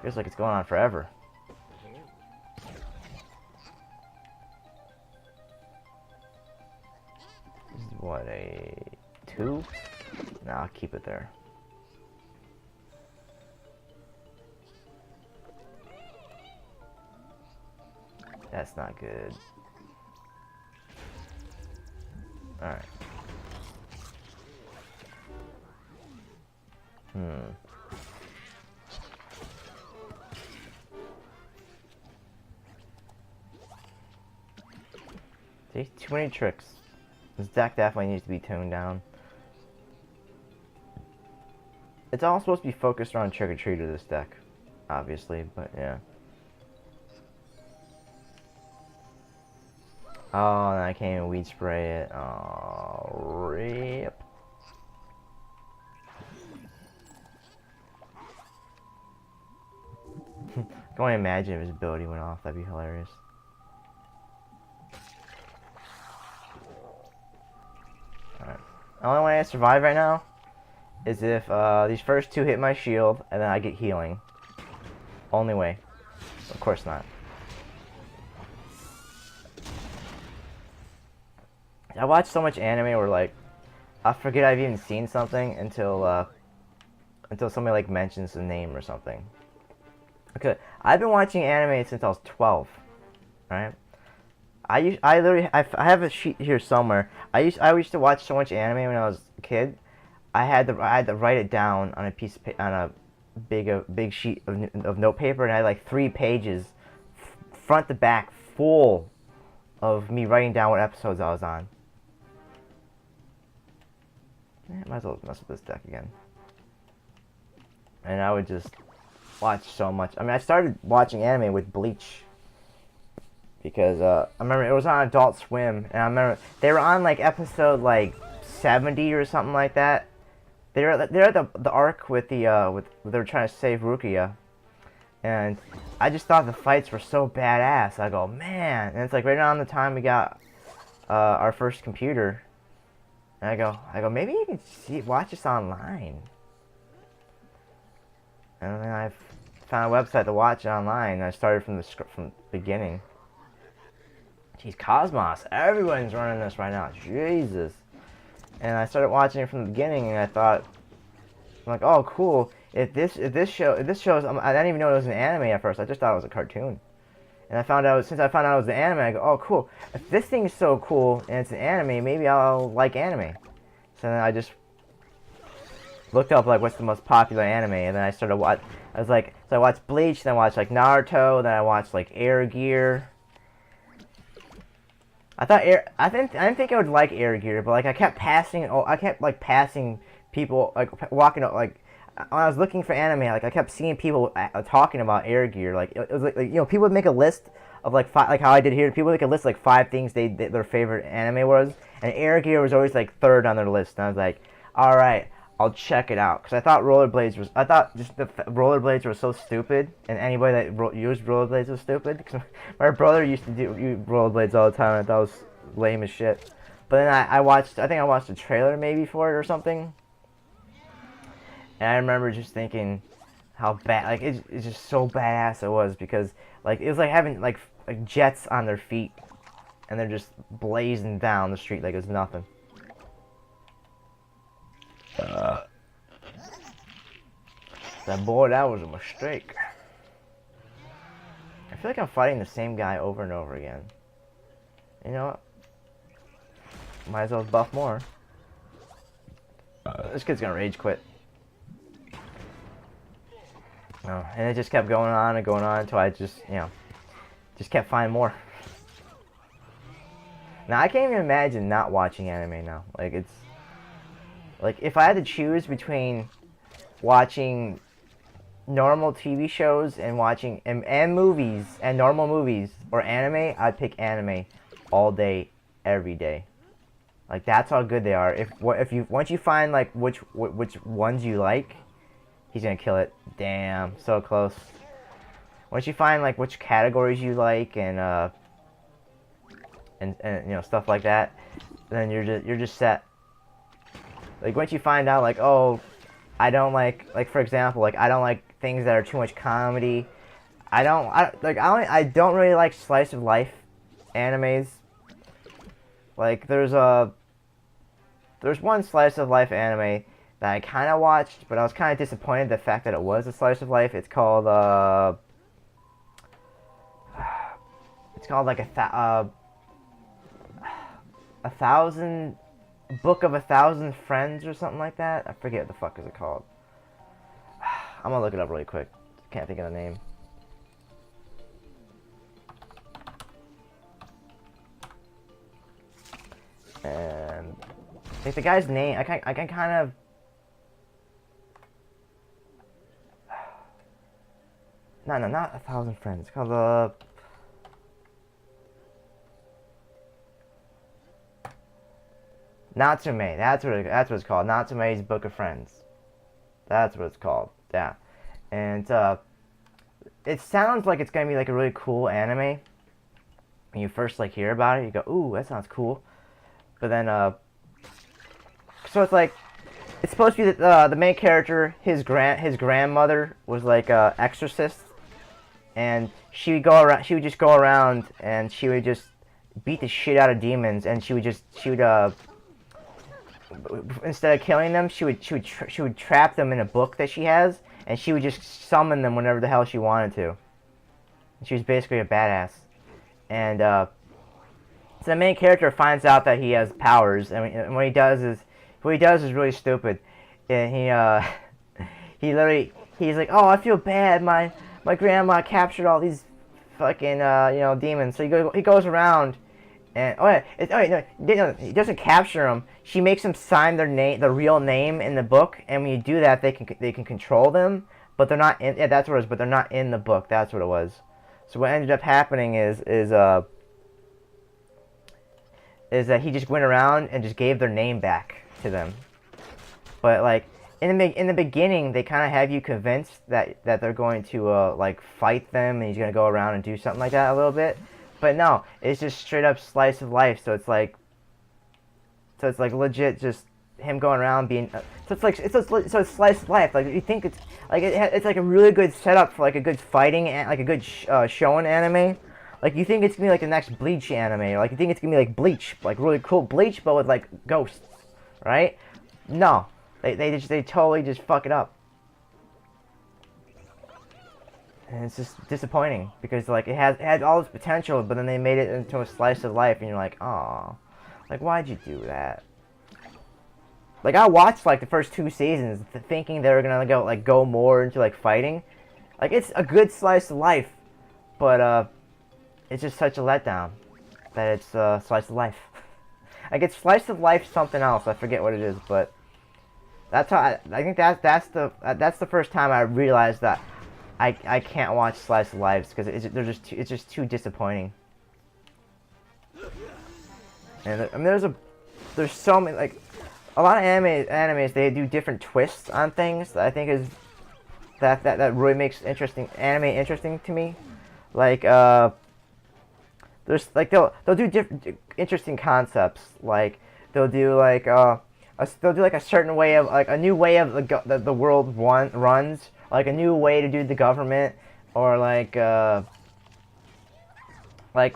Feels like it's going on forever. This is what, a 2? Nah, I'll keep it there. That's not good. Alright. See, too many tricks. This deck definitely needs to be toned down. It's all supposed to be focused around Trick or Treater, this deck, obviously, but yeah. Oh, and I can't even weed spray it. Oh, rip. I can only imagine if his ability went off. That'd be hilarious. Alright. The only way I survive right now is if these first 2 hit my shield and then I get healing. Only way. Of course not. I watch so much anime where, like, I forget I've even seen something until somebody, like, mentions the name or something. Okay, I've been watching anime since I was 12, right? I have a sheet here somewhere. I used to watch so much anime when I was a kid. I had to write it down on a piece of on a big sheet of note paper, and I had like 3 pages, front to back, full of me writing down what episodes I was on. Might as well mess with this deck again. And I would just watch so much. I mean, I started watching anime with Bleach. Because, I remember it was on Adult Swim. And I remember they were on, like, episode, like, 70 or something like that. They're at the arc with they're trying to save Rukia, and I just thought the fights were so badass. I go, man, and it's like right around the time we got our first computer, and I go, maybe you can watch this online. And then I found a website to watch it online, and I started from the beginning. Jeez, Cosmos, everyone's running this right now. Jesus. And I started watching it from the beginning, and I thought, I'm like, oh, cool. If this shows, I didn't even know it was an anime at first. I just thought it was a since I found out it was an anime, I go, oh, cool. If this thing is so cool and it's an anime, maybe I'll like anime. So then I just looked up like what's the most popular anime, and then I started I watched Bleach, then I watched like Naruto, then I watched like Air Gear. I didn't think I would like Air Gear, but like I kept passing people, like walking up, like when I was looking for anime, like I kept seeing people talking about Air Gear. Like it was like you know, people would make a list of like five, like how I did here. People would make a list of, like 5 things their favorite anime was, and Air Gear was always like 3rd on their list. And I was like, all right, I'll check it out, because I thought just the rollerblades were so stupid, and anybody that used rollerblades was stupid. Cause my brother used to do rollerblades all the time, and I thought it was lame as shit. But then I think I watched a trailer maybe for it or something, and I remember just thinking how bad, like it's just so badass it was, because like it was like having like jets on their feet, and they're just blazing down the street like it's nothing. That boy, that was a mistake. I feel like I'm fighting the same guy over and over again. You know what? Might as well buff more. This kid's gonna rage quit. Oh, and it just kept going on and going on until I just, you know, just kept finding more. Now I can't even imagine not watching anime now. Like it's like if I had to choose between watching normal TV shows and watching and movies and normal movies or anime, I'd pick anime all day, every day. Like that's how good they are. Once you find like which ones you like, he's gonna kill it. Damn, so close. Once you find like which categories you like and you know, stuff like that, then you're just set. Like once you find out like, oh, I don't like for example, like I don't like things that are too much comedy. I don't really like slice of life animes. Like there's one slice of life anime that I kind of watched, but I was kind of disappointed the fact that it was a slice of life. It's called like Book of 1,000 Friends or something like that. I forget what the fuck is it called. I'm gonna look it up really quick. Can't think of the name. And like the guy's name, I can kind of. No, not 1,000 Friends. It's called Natsume. That's what it's called. Natsume's Book of Friends. That's what it's called. Yeah, and it sounds like it's gonna be like a really cool anime. When you first like hear about it, you go, "Ooh, that sounds cool," but then so it's like it's supposed to be that the main character, his grandmother was like a exorcist, and she would just go around and she would just beat the shit out of demons, and she would instead of killing them, she would trap them in a book that she has, and she would just summon them whenever the hell she wanted to. And she was basically a badass. And so the main character finds out that he has powers, and what he does is really stupid. And he's like, oh, I feel bad. My grandma captured all these fucking demons. So he goes around. And no, he doesn't capture them. She makes them sign their real name in the book, and when you do that, they can control them, but they're not in. Yeah, that's what it was. But they're not in the book. That's what it was. So what ended up happening is that he just went around and just gave their name back. to them. But like in the beginning, they kind of have you convinced that they're going to like fight them, and he's gonna go around and do something like that a little bit. But no, it's just straight up slice of life. So it's like legit just him going around being. So it's slice of life. Like you think it's like it's like a really good setup for like a good fighting and like a good shonen anime. Like you think it's gonna be like the next Bleach anime, or like you think it's gonna be like Bleach, like really cool Bleach, but with like ghosts, right? No, they totally just fuck it up, and it's just disappointing because like it had all this potential, but then they made it into a slice of life, and you're like, oh, like why'd you do that? Like I watched like the first 2 seasons, thinking they were gonna go more into like fighting, like it's a good slice of life, but it's just such a letdown that it's slice of life. Like it's slice of life something else. I forget what it is, but that's how I think that's the first time I realized that I can't watch slice of lives because it's just too disappointing. And I mean there's so many like a lot of animes they do different twists on things that I think is that really makes anime interesting to me. Like there's like they'll do different interesting concepts. Like they'll do like a certain way of like a new way of the world runs, like a new way to do the government, or like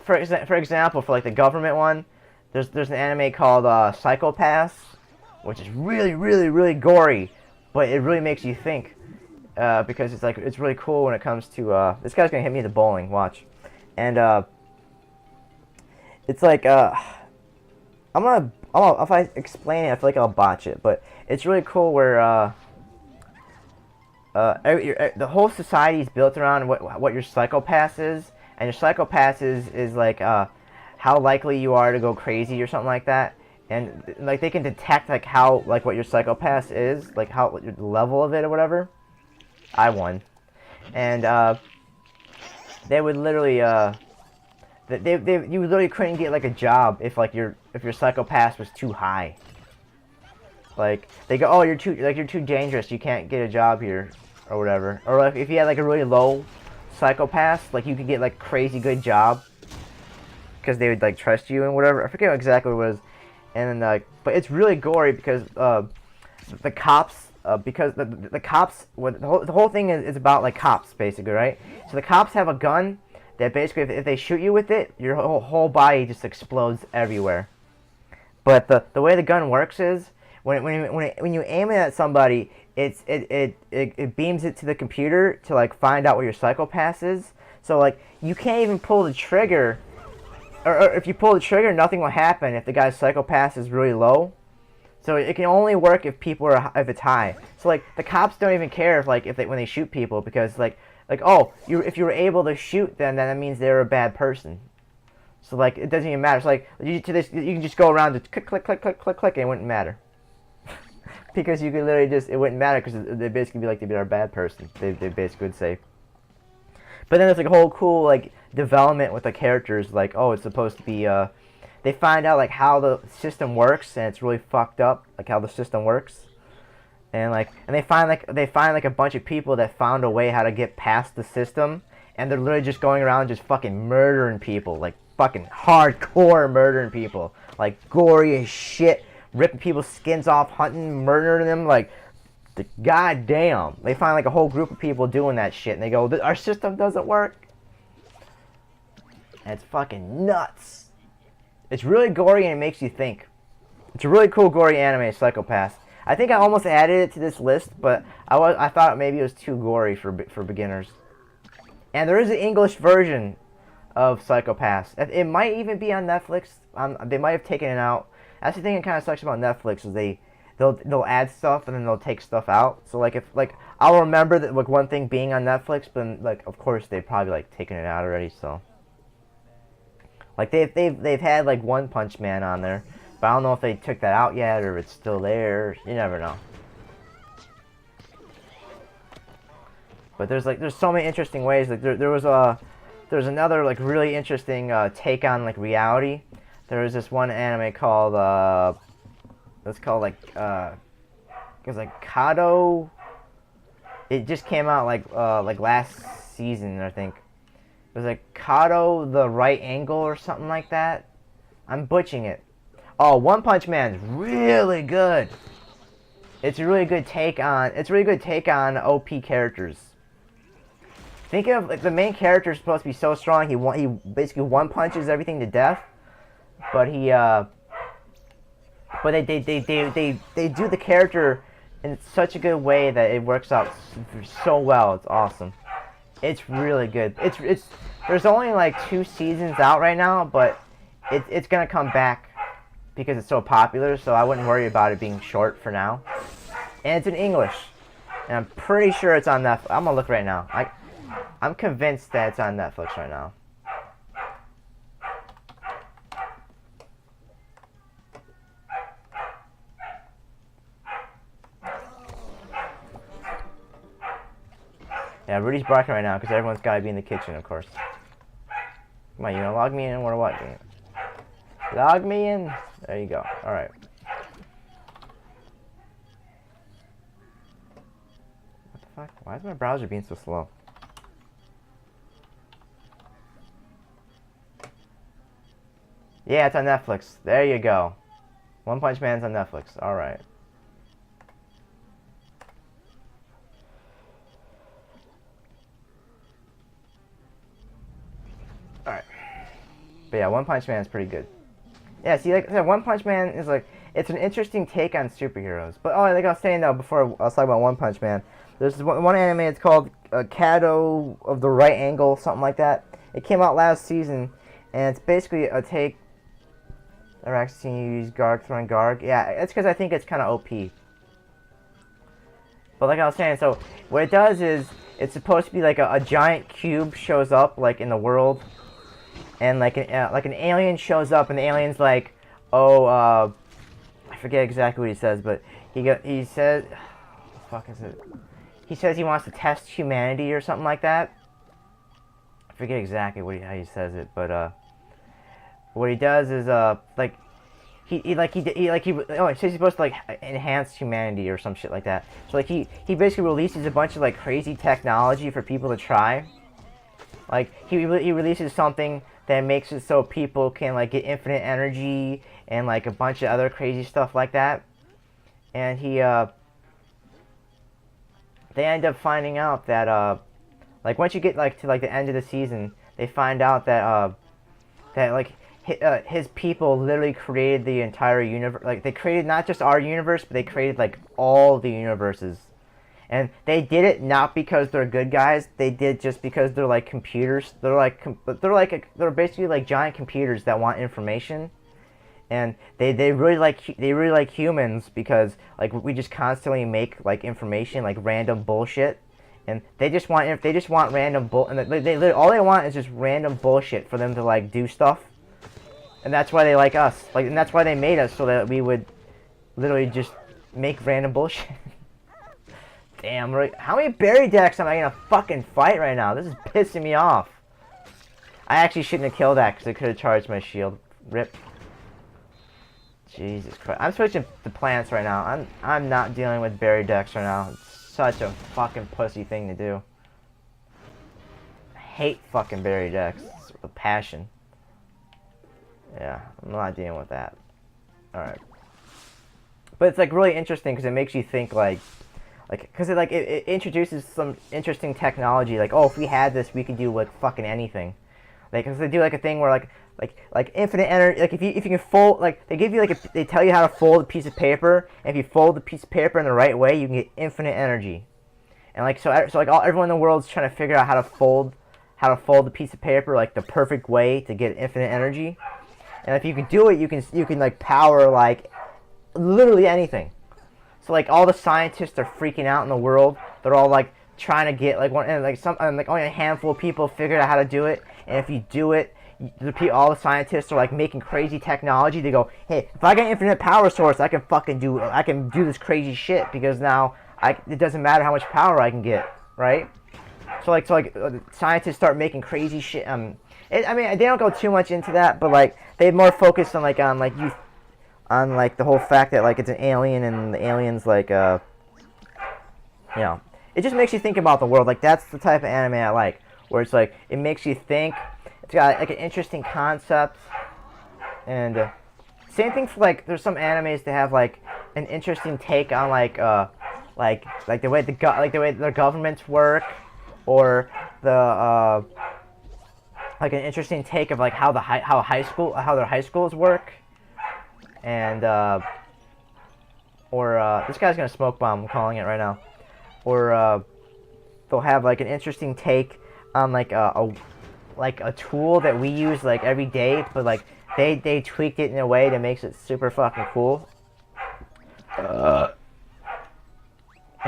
for example for like the government one, there's an anime called Psychopaths, which is really gory, but it really makes you think because it's really cool when it comes to this guy's gonna hit me with the bowling. Watch, and it's like if I explain it, I feel like I'll botch it, but it's really cool where the whole society is built around what your psychopath is, and your psychopath is like how likely you are to go crazy or something like that, and like they can detect like how like what your psychopath is, like how the level of it or whatever. I won, and they would literally you literally couldn't get like a job if your psychopath was too high. Like they go, oh, you're too dangerous, you can't get a job here or whatever. Or like if you had like a really low psychopath, like you could get like crazy good job because they would like trust you and whatever. I forget exactly what it was. And then but it's really gory because the cops because the cops the whole thing is about like cops basically, right? So the cops have a gun that basically, if they shoot you with it, your whole body just explodes everywhere. But the way the gun works is when you aim it at somebody, it beams it to the computer to like find out what your psychopath is. So like you can't even pull the trigger, or if you pull the trigger, nothing will happen if the guy's psychopath is really low. So it can only work if if it's high. So like the cops don't even care when they shoot people because like oh, if you were able to shoot them, then that means they're a bad person. So like it doesn't even matter. It's like you can just go around and click, and it wouldn't matter. Because you could literally it wouldn't matter because they basically be like they'd be a bad person. They basically would say. But then there's like a whole cool like development with the characters. Like oh, it's supposed to be they find out like how the system works, and it's really fucked up. Like how the system works. And they find a bunch of people that found a way how to get past the system, and they're literally just going around just fucking murdering people, like fucking hardcore murdering people, like gory as shit, ripping people's skins off, hunting, murdering them, like goddamn. They find like a whole group of people doing that shit, and they go, our system doesn't work. And it's fucking nuts. It's really gory and it makes you think. It's a really cool gory anime, Psychopath. I think I almost added it to this list, but I thought maybe it was too gory for beginners. And there is an English version of Psychopaths. It might even be on Netflix. They might have taken it out. That's the thing that kind of sucks about Netflix is they'll add stuff and then they'll take stuff out. So like if I'll remember that like one thing being on Netflix, but like of course they've probably like taken it out already. So like they've had like One Punch Man on there. But I don't know if they took that out yet or if it's still there. You never know. But there's so many interesting ways. Like there's another like really interesting take on like reality. There was this one anime called It's called like it was like Kato. It just came out like last season, I think. It was like Kato the Right Angle or something like that. I'm butchering it. Oh, One Punch Man's really good. It's a really good take on. It's a really good take on OP characters. Think of like the main character is supposed to be so strong. He basically one punches everything to death, but they do the character in such a good way that it works out so well. It's awesome. It's really good. It's there's only like 2 seasons out right now, but it's gonna come back because it's so popular. So I wouldn't worry about it being short for now. And it's in English, and I'm pretty sure it's on Netflix. I'm gonna look right now. I'm convinced that it's on Netflix right now. Yeah, Rudy's barking right now because everyone's got to be in the kitchen, of course. Come on, you gonna log me in or what? Log me in. There you go. All right. What the fuck? Why is my browser being so slow? Yeah, it's on Netflix. There you go. One Punch Man's on Netflix. All right. Alright. But yeah, One Punch Man is pretty good. Yeah, see, like I said, One Punch Man is like, it's an interesting take on superheroes. But, oh, like I was saying, though, before I was talking about One Punch Man, there's one anime, it's called Kato of the Right Angle, something like that. It came out last season, and it's basically a take. I've actually seen you use Garg throwing Garg. Yeah, it's because I think it's kind of OP. But like I was saying, so what it does is, it's supposed to be like a giant cube shows up, like, in the world. And like an alien shows up, and the alien's like, oh, I forget exactly what he says, but he says, what the fuck is it? He says he wants to test humanity or something like that. I forget exactly how he says it, but what he does is like he says he's supposed to like enhance humanity or some shit like that. So like he basically releases a bunch of like crazy technology for people to try. Like he releases something that makes it so people can like get infinite energy and like a bunch of other crazy stuff like that. And they end up finding out that like once you get like to like the end of the season, they find out that that like his people literally created the entire universe. Like they created not just our universe, but they created like all the universes. And they did it not because they're good guys. They did just because they're like computers. They're basically like giant computers that want information. And they really like humans because like we just constantly make like information, like random bullshit. And they just want random and they all they want is just random bullshit for them to like do stuff. And that's why they like us. Like, and that's why they made us, so that we would literally just make random bullshit. Damn, how many berry decks am I gonna fucking fight right now? This is pissing me off. I actually shouldn't have killed that because it could have charged my shield. Rip. Jesus Christ. I'm switching to plants right now. I'm not dealing with berry decks right now. It's such a fucking pussy thing to do. I hate fucking berry decks with a passion. Yeah, I'm not dealing with that. Alright. But it's like really interesting because it makes you think because it introduces some interesting technology. Like, oh, if we had this, we could do like fucking anything. Like, cause they do like a thing where like infinite energy. Like if you can fold, like they give you like they tell you how to fold a piece of paper. And if you fold the piece of paper in the right way, you can get infinite energy. And like so like everyone in the world's trying to figure out how to fold the piece of paper like the perfect way to get infinite energy. And if you can do it, you can like power like literally anything. So like all the scientists are freaking out in the world. They're all like trying to get like one and like only a handful of people figured out how to do it. And if you do it, all the scientists are like making crazy technology. They go, hey, if I get infinite power source, I can do this crazy shit because now it doesn't matter how much power I can get, right? So scientists start making crazy shit. I mean, they don't go too much into that, but like they more focus on on like the whole fact that like it's an alien and the alien's like you know, it just makes you think about the world. Like that's the type of anime I like, where it's like it makes you think. It's got like an interesting concept, and same thing for like there's some animes that have like an interesting take on like the way the way the governments work, or the like an interesting take of like how their high schools work, and this guy's gonna smoke bomb. I'm calling it right now. Or they'll have like an interesting take on like a tool that we use like every day, but like they tweaked it in a way that makes it super fucking cool. It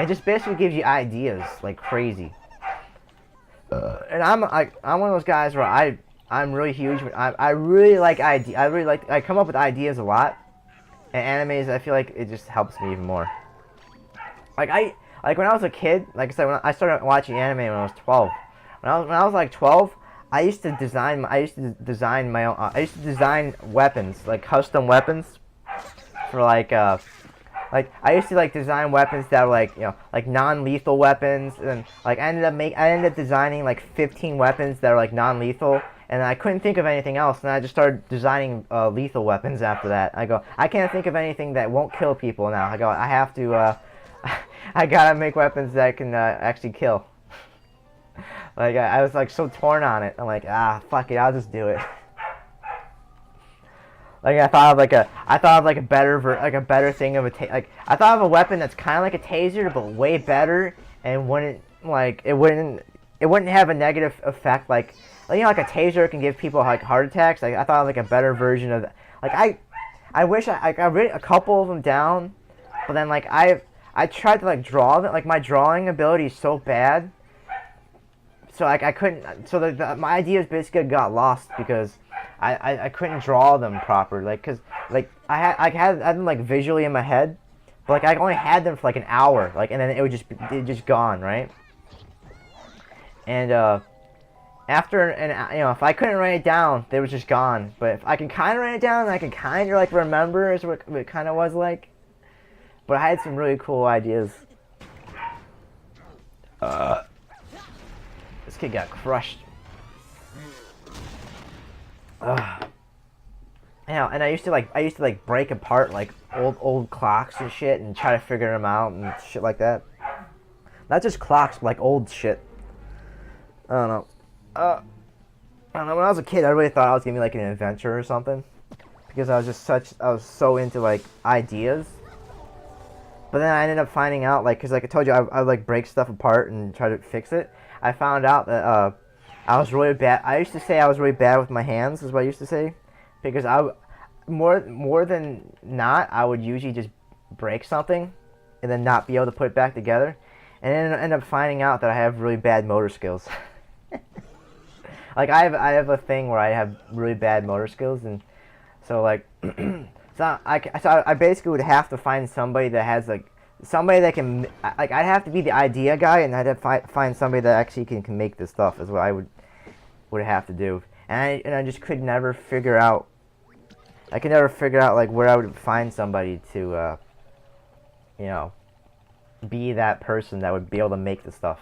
just basically gives you ideas like crazy. And I'm one of those guys where I'm really huge. I really like I come up with ideas a lot. And animes, I feel like it just helps me even more. Like when I was a kid, like I said, when I started watching anime when I was 12. When I was like 12, I used to design my own. I used to design weapons, like custom weapons, for like I used to like design weapons that were like, you know, like non-lethal weapons, and like I ended up designing like 15 weapons that are like non-lethal, and I couldn't think of anything else, and I just started designing lethal weapons after that. I can't think of anything that won't kill people now. I have to I gotta make weapons that can actually kill. Like I was like so torn on it. I'm like, fuck it, I'll just do it. Like I thought of like a better thing of I thought of a weapon that's kind of like a taser but way better, and it wouldn't have a negative effect like you know, like a taser can give people like heart attacks. Like I thought of like a better version of that. Like I wish I wrote a couple of them down, but then like I tried to like draw them. Like my drawing ability is so bad, so like I couldn't. So my ideas basically got lost because I couldn't draw them proper. Like cause like I had them like visually in my head, but like I only had them for like an hour. Like and then it just gone, right? And after you know, if I couldn't write it down, they were just gone. But if I can kind of write it down, I can kind of like remember is what it kind of was like. But I had some really cool ideas. This kid got crushed. You know, and I used to like break apart like old clocks and shit and try to figure them out and shit like that. Not just clocks, but like old shit. I don't know. I don't know. When I was a kid, I really thought I was gonna be like an inventor or something, because I was so into like ideas. But then I ended up finding out, like, because like I told you, I would like break stuff apart and try to fix it. I found out that I was really bad. I used to say I was really bad with my hands, is what I used to say, because more than not, I would usually just break something and then not be able to put it back together, and then end up finding out that I have really bad motor skills. Like I have a thing where I have really bad motor skills, and so like. So I basically would have to find somebody that has like somebody that can like I'd have to be the idea guy, and I'd have to find somebody that actually can make this stuff is what I would have to do, and I just could never figure out. I could never figure out like where I would find somebody to you know, be that person that would be able to make the stuff.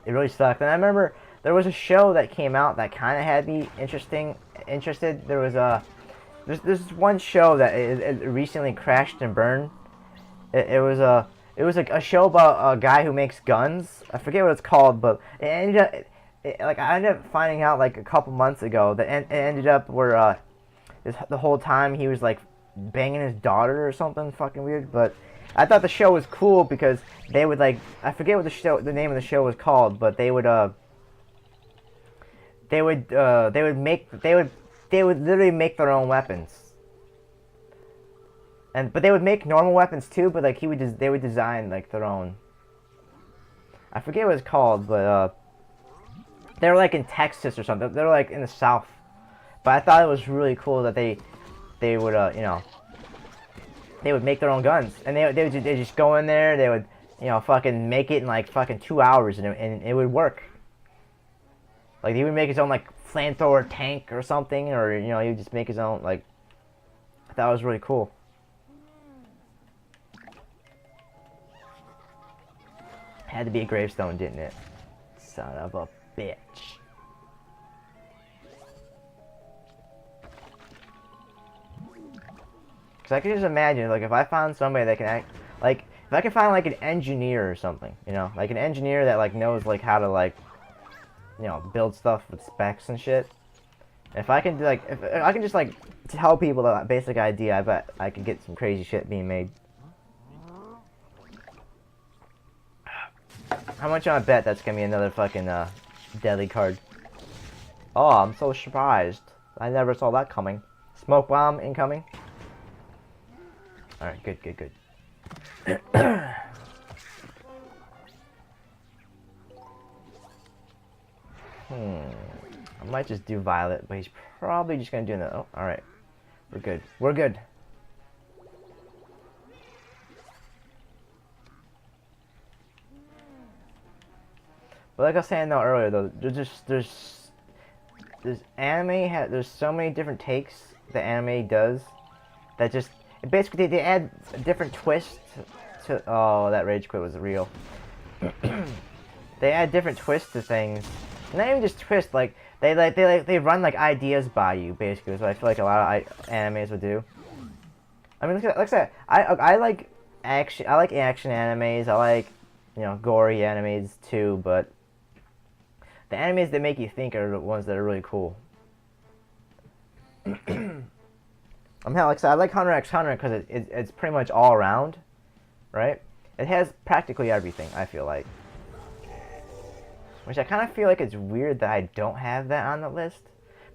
It really sucked, and I remember there was a show that came out that kind of had me interested. There was There's one show that it recently crashed and burned. It was like a show about a guy who makes guns. I forget what it's called, but it ended up I ended up finding out like a couple months ago that it ended up where the whole time he was like banging his daughter or something fucking weird. But I thought the show was cool because they would like I forget what the name of the show was called, but they would literally make their own weapons. But they would make normal weapons too, but like they would design like their own. I forget what it's called, but they were like in Texas or something. They were like in the South. But I thought it was really cool that they would you know, they would make their own guns, and they just go in there, they would, you know, fucking make it in like fucking 2 hours, and it would work. Like he would make his own like flamethrower tank or something, or you know, he would just make his own like That was really cool. Had to be a gravestone, didn't it? Son of a bitch. Cause I can just imagine, like, if I found somebody that can act, like, if I could find like an engineer or something, you know, like an engineer that like knows like how to like, you know, build stuff with specs and shit. If I can do like, if I can just like tell people the basic idea, I bet I could get some crazy shit being made. How much on a bet that's gonna be another fucking deadly card? Oh, I'm so surprised. I never saw that coming. Smoke bomb incoming. All right, good, good, good. I might just do Violet, but he's probably just gonna do that. Oh, alright. We're good. We're good. But like I was saying though earlier though, there's anime there's so many different takes that anime does that just basically they add a different twist to oh, that rage quit was real. They add different twists to things. Not even just twist, like they run like ideas by you basically. So I feel like a lot of animes would do. I mean, look at that. I like action. I like action animes. I like, you know, gory animes too. But the animes that make you think are the ones that are really cool. Like I said, I like Hunter x Hunter because it's pretty much all around, right? It has practically everything. I feel like. Which I kind of feel like it's weird that I don't have that on the list.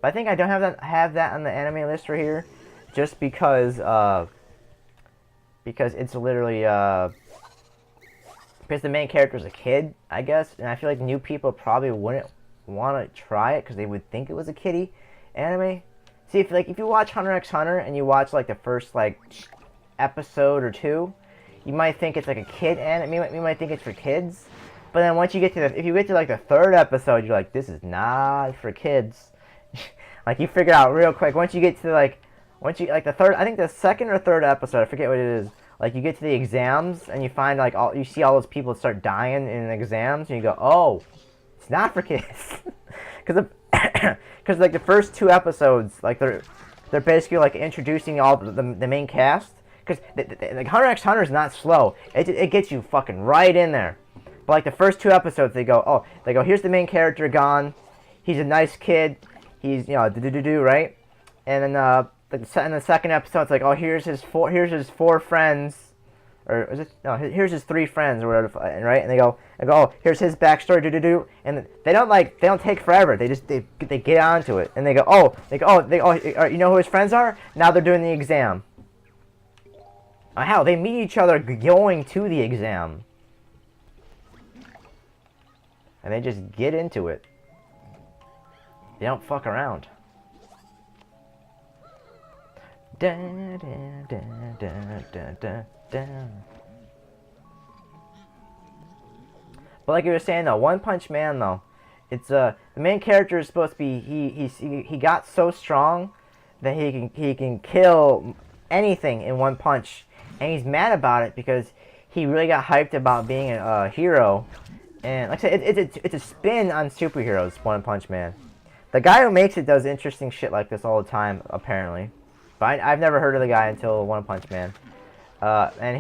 But I think I don't have that on the anime list right here. Just because it's literally, because the main character is a kid, I guess. And I feel like new people probably wouldn't want to try it because they would think it was a kiddie anime. See, if you watch Hunter x Hunter and you watch like the first like episode or two, you might think it's like a kid anime. You might think it's for kids. But then once you get to if you get to like the third episode, you're like, this is not for kids. Like you figure out real quick. Once you get to the third, I think the second or third episode, I forget what it is. Like you get to the exams and you find like you see all those people start dying in the exams, and you go, oh, it's not for kids. Because like the first two episodes, like they're basically like introducing all the main cast. Because like Hunter x Hunter is not slow. It gets you fucking right in there. But like the first two episodes, they go, here's the main character gone. He's a nice kid. He's, you know, right? And then in the second episode, it's like, oh, here's his four friends, or is it? No, here's his three friends or whatever, right? And they go, oh, here's his backstory, and they don't take forever. They get onto it, and they go, you know who his friends are? Now they're doing the exam. Hell, they meet each other going to the exam. And they just get into it. They don't fuck around. Da, da, da, da, da, da, da. But like you were saying though, One Punch Man though, it's the main character is supposed to be he got so strong that he can kill anything in one punch, and he's mad about it because he really got hyped about being a hero. And like I said, it's a spin on superheroes, One Punch Man. The guy who makes it does interesting shit like this all the time, apparently. But I've never heard of the guy until One Punch Man. And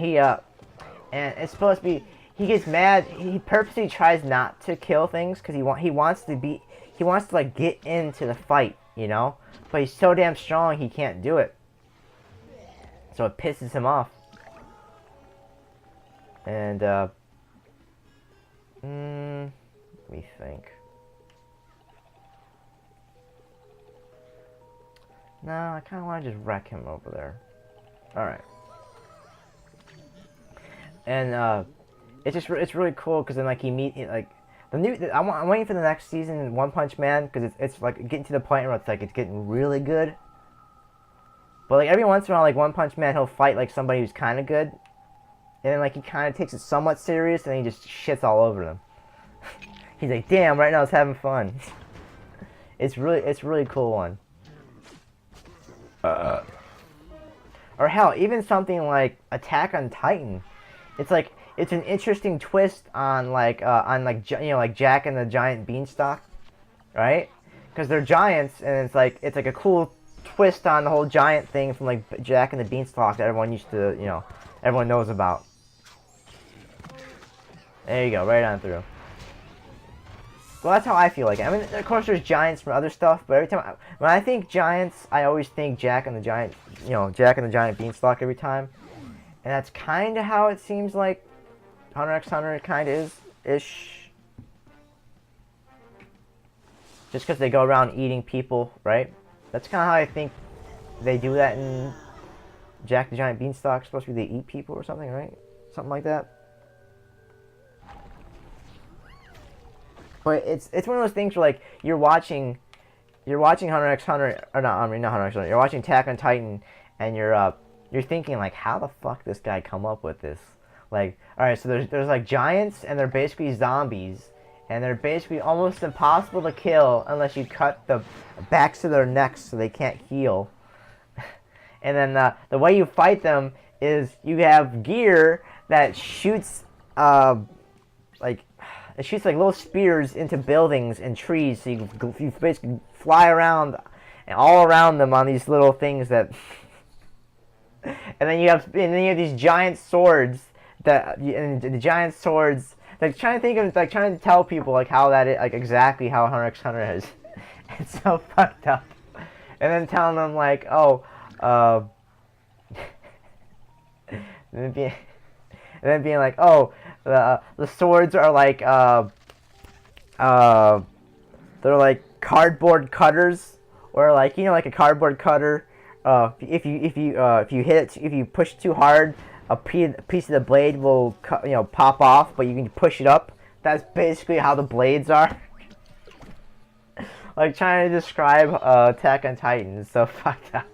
it's supposed to be, he gets mad, he purposely tries not to kill things because he wants to like get into the fight, you know? But he's so damn strong he can't do it. So it pisses him off. And let me think. No, I kind of want to just wreck him over there. Alright. And, it's really cool, because then, like, I'm waiting for the next season in One Punch Man, because it's, like, getting to the point where it's getting really good. But, like, every once in a while, like, One Punch Man, he'll fight, like, somebody who's kind of good. And then, like, he kind of takes it somewhat serious, and then he just shits all over them. He's like, damn, right now it's having fun. It's really cool one. or hell, even something like Attack on Titan. It's like it's an interesting twist on like like Jack and the Giant Beanstalk, right? Because they're giants, and it's like a cool twist on the whole giant thing from like Jack and the Beanstalk that everyone used to everyone knows about. There you go, right on through. Well, that's how I feel like it. I mean, of course, there's giants from other stuff, but every time when I think giants, I always think Jack and the Giant, Jack and the Giant Beanstalk every time, and that's kind of how it seems like Hunter x Hunter kind of is ish. Just because they go around eating people, right? That's kind of how I think they do that in Jack the Giant Beanstalk. Supposed to be they eat people or something, right? Something like that. But it's one of those things where like you're watching Hunter x Hunter, or not, I mean not Hunter x Hunter. You're watching Attack on Titan, and you're thinking like, how the fuck this guy come up with this? Like, all right, so there's like giants, and they're basically zombies, and they're basically almost impossible to kill unless you cut the backs of their necks so they can't heal. And then the way you fight them is you have gear that shoots like. It shoots like little spears into buildings and trees, so you basically fly around and all around them on these little things that. and then you have these giant swords and the giant swords. Like trying to tell people like how that is, like exactly how Hunter x Hunter is. It's so fucked up. And then telling them like, oh, and then being like, oh. The swords are like they're like cardboard cutters, or like like a cardboard cutter. If you push too hard, a piece of the blade will pop off, but you can push it up. That's basically how the blades are. Like trying to describe Attack on Titan is so fucked up.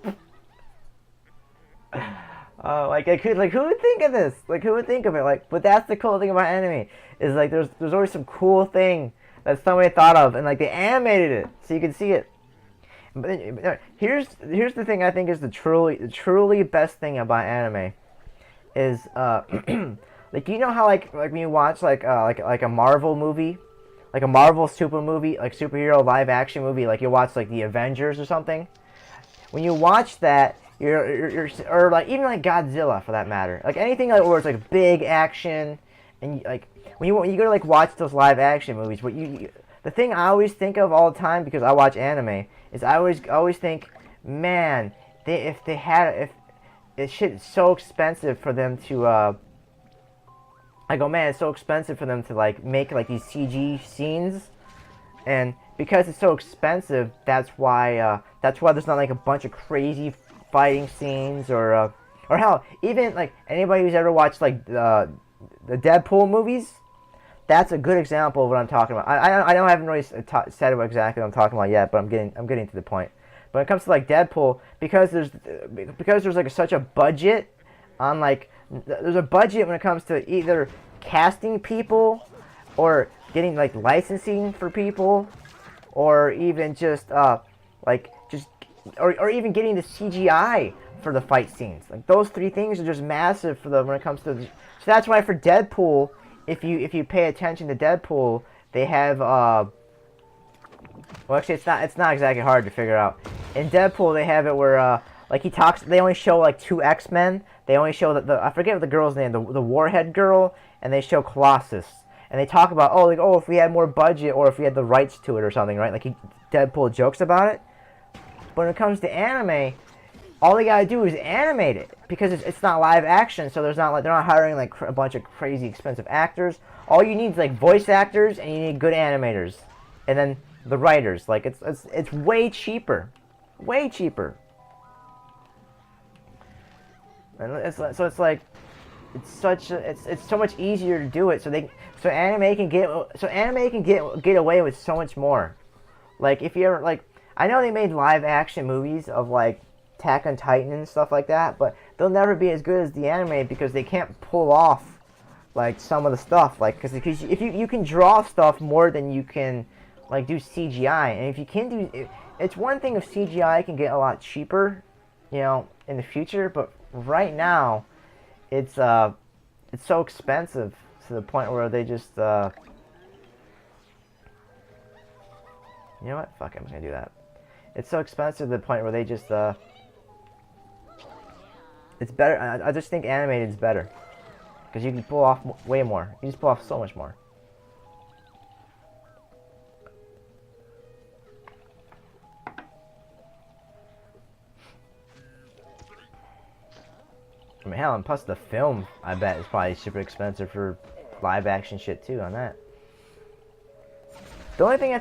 Who would think of this? Like, who would think of it? Like, but that's the cool thing about anime is like there's always some cool thing that somebody thought of, and like they animated it so you can see it. But then, here's the thing I think is the truly best thing about anime is like how like when you watch like a Marvel movie, like a Marvel super movie, like superhero live action movie, like you watch like the Avengers or something. When you watch that. You're or like even like Godzilla for that matter, like anything like where it's like big action, and like when you go to like watch those live action movies, the thing I always think of all the time because I watch anime is I always think, man, if it's shit so expensive for them to I go, man, it's so expensive for them to like make like these CG scenes, and because it's so expensive, that's why there's not like a bunch of crazy fighting scenes or hell, even like anybody who's ever watched like the Deadpool movies, that's a good example of what I'm talking about. I haven't really said exactly what I'm talking about yet, but I'm getting to the point. When it comes to like Deadpool, because there's like such a budget on like there's a budget when it comes to either casting people or getting like licensing for people, or even just or even getting the CGI for the fight scenes. Like those three things are just massive for when it comes to. So that's why for Deadpool, if you pay attention to Deadpool, they have well actually it's not exactly hard to figure out. In Deadpool they have it where like he talks. They only show like two X-Men. They only show I forget what the girl's name, the Warhead girl, and they show Colossus. And they talk about if we had more budget or if we had the rights to it or something, right? Like Deadpool jokes about it. But when it comes to anime, all they gotta do is animate it because it's not live action, so they're not hiring like a bunch of crazy expensive actors. All you need is like voice actors, and you need good animators, and then the writers. Like it's way cheaper, way cheaper. And it's so much easier to do it. So anime can get away with so much more. Like if you ever like. I know they made live action movies of like Attack on Titan and stuff like that, but they'll never be as good as the anime because they can't pull off like some of the stuff. Like because if you can draw stuff more than you can like do CGI, and if you can do it's one thing if CGI can get a lot cheaper you know, in the future. But right now, it's so expensive to the point where they just you know what? Fuck, I'm just gonna do that. It's so expensive to the point where they just it's better. I just think animated is better because you can pull off way more. You just pull off so much more. I mean, hell, and plus the film, I bet, is probably super expensive for live action shit too on that. The only thing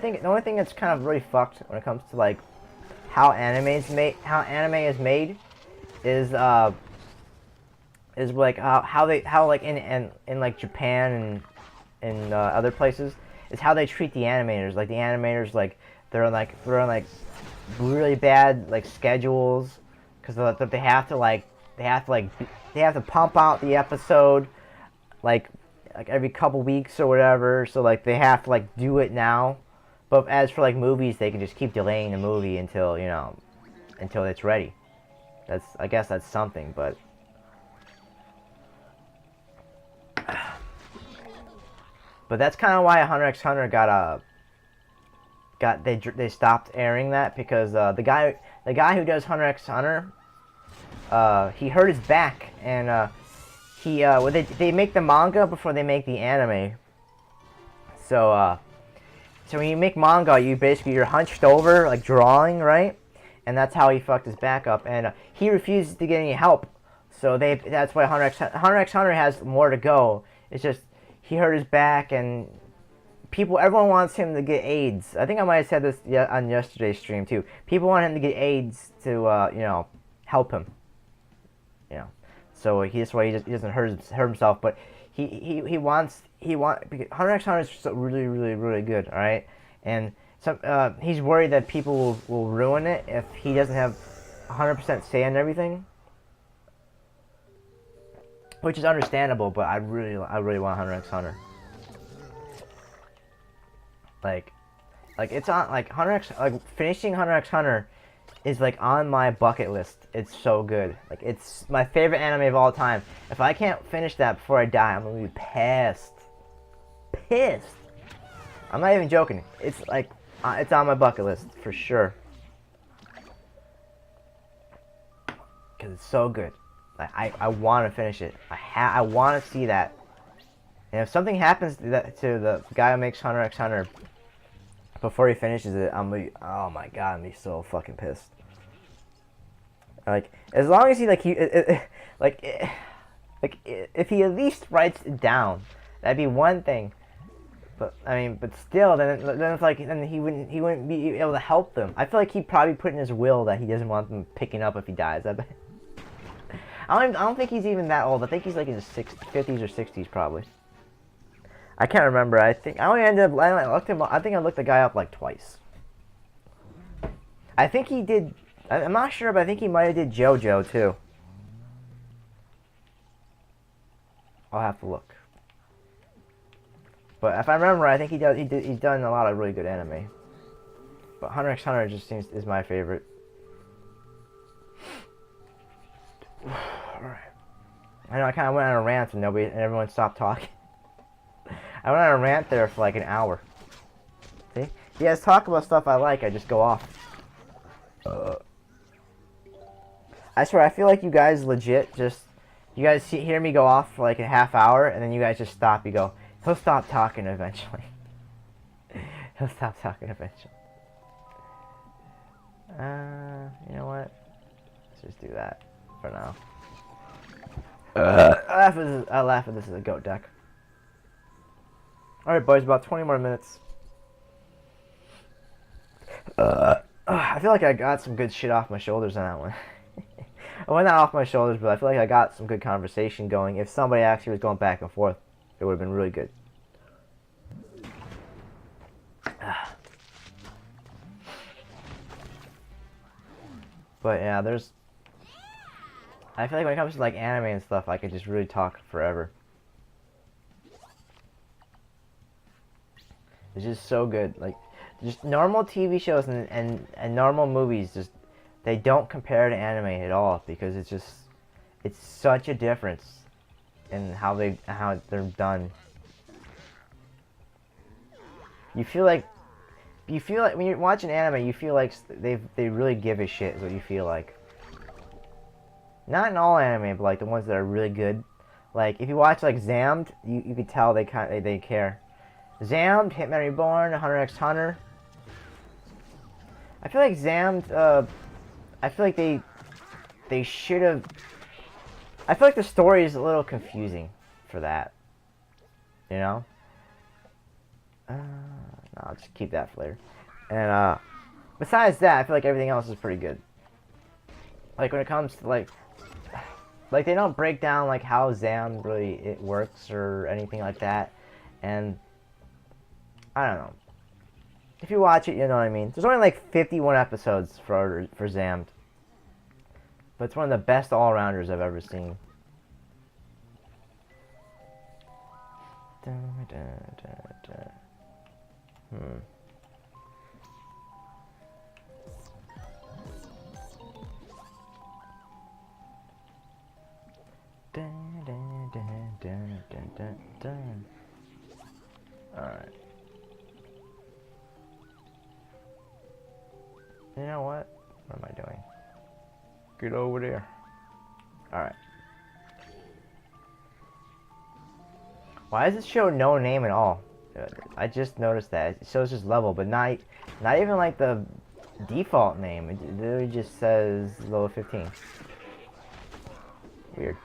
that's kind of really fucked when it comes to like how anime is made, is like how like in like Japan and other places is how they treat the animators. Like the animators, like they're on like really bad like schedules because they have to pump out the episode like every couple weeks or whatever. So like they have to like do it now. But as for like movies, they can just keep delaying the movie until until it's ready. I guess that's something, but. But that's kind of why Hunter x Hunter they stopped airing that because the guy who does Hunter x Hunter he hurt his back and well, they make the manga before they make the anime. So when you make manga, you're hunched over like drawing, right? And that's how he fucked his back up, and he refuses to get any help. So that's why Hunter x Hunter has more to go. It's just he hurt his back, and everyone wants him to get AIDS. I think I might have said this on yesterday's stream too. People want him to get AIDS to help him. So that's why he doesn't hurt himself. But he wants Hunter x Hunter is just really really really good. All right, and he's worried that people will ruin it if he doesn't have 100% say in everything. Which is understandable, but I really want Hunter x Hunter. Like it's on finishing Hunter x Hunter is like on my bucket list. It's so good. Like it's my favorite anime of all time. If I can't finish that before I die, I'm gonna be pissed. Pissed. I'm not even joking. It's like it's on my bucket list for sure. Cause it's so good. I want to finish it. I want to see that. And if something happens to the guy who makes Hunter x Hunter before he finishes it, oh my god, I'm gonna be so fucking pissed. Like as long as he if he at least writes it down, that'd be one thing. But I mean, but still, then it's like then he wouldn't be able to help them. I feel like he probably put in his will that he doesn't want them picking up if he dies. I bet. I don't think he's even that old. I think he's like in his 50s or 60s probably. I can't remember. I think I looked him up. I think I looked the guy up like twice. I think he did. I'm not sure, but I think he might have did JoJo too. I'll have to look. But if I remember, I think he's done a lot of really good anime. But Hunter x Hunter just is my favorite. Alright. I know I kind of went on a rant and everyone stopped talking. I went on a rant there for like an hour. See? If you guys talk about stuff I like, I just go off. I swear, I feel like you guys legit you guys hear me go off for like a half hour and then you guys just stop. You go, he'll stop talking eventually. He'll stop talking eventually. You know what? Let's just do that for now. I laugh at this as a goat deck. Alright boys, about 20 more minutes. I feel like I got some good shit off my shoulders on that one. Well, not off my shoulders, but I feel like I got some good conversation going. If somebody actually was going back and forth, it would have been really good. But yeah, I feel like when it comes to like anime and stuff, I could just really talk forever. It's just so good. Like, just normal TV shows and normal movies, just they don't compare to anime at all because it's such a difference in how they're done. You feel like when you're watching anime, you feel like they really give a shit is what you feel like. Not in all anime, but like the ones that are really good. Like if you watch like Zammed, you can tell they care. Zammed, Hitman Reborn, Hunter x Hunter. I feel like Zammed, I feel like they should have. I feel like the story is a little confusing for that. You know? No, I'll just keep that for later. And besides that, I feel like everything else is pretty good. Like when it comes to like they don't break down like how Zam really it works or anything like that. And I don't know. If you watch it, you know what I mean. There's only like 51 episodes for Zammed. But it's one of the best all-rounders I've ever seen. Alright. You know what? What am I doing? Get over there. Alright. Why does it show no name at all? I just noticed that. It shows just level, but not even like the default name. It literally just says level 15. Weird.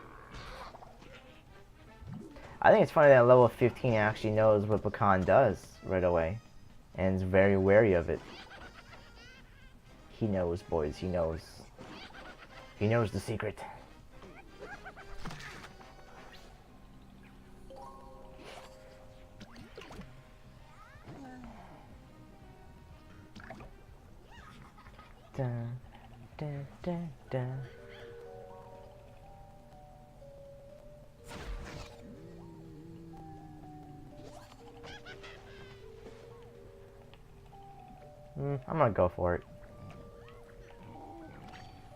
I think it's funny that level 15 actually knows what Pecan does right away. And is very wary of it. He knows, boys. He knows. He knows the secret. Dun, dun, dun, dun. I'm gonna go for it.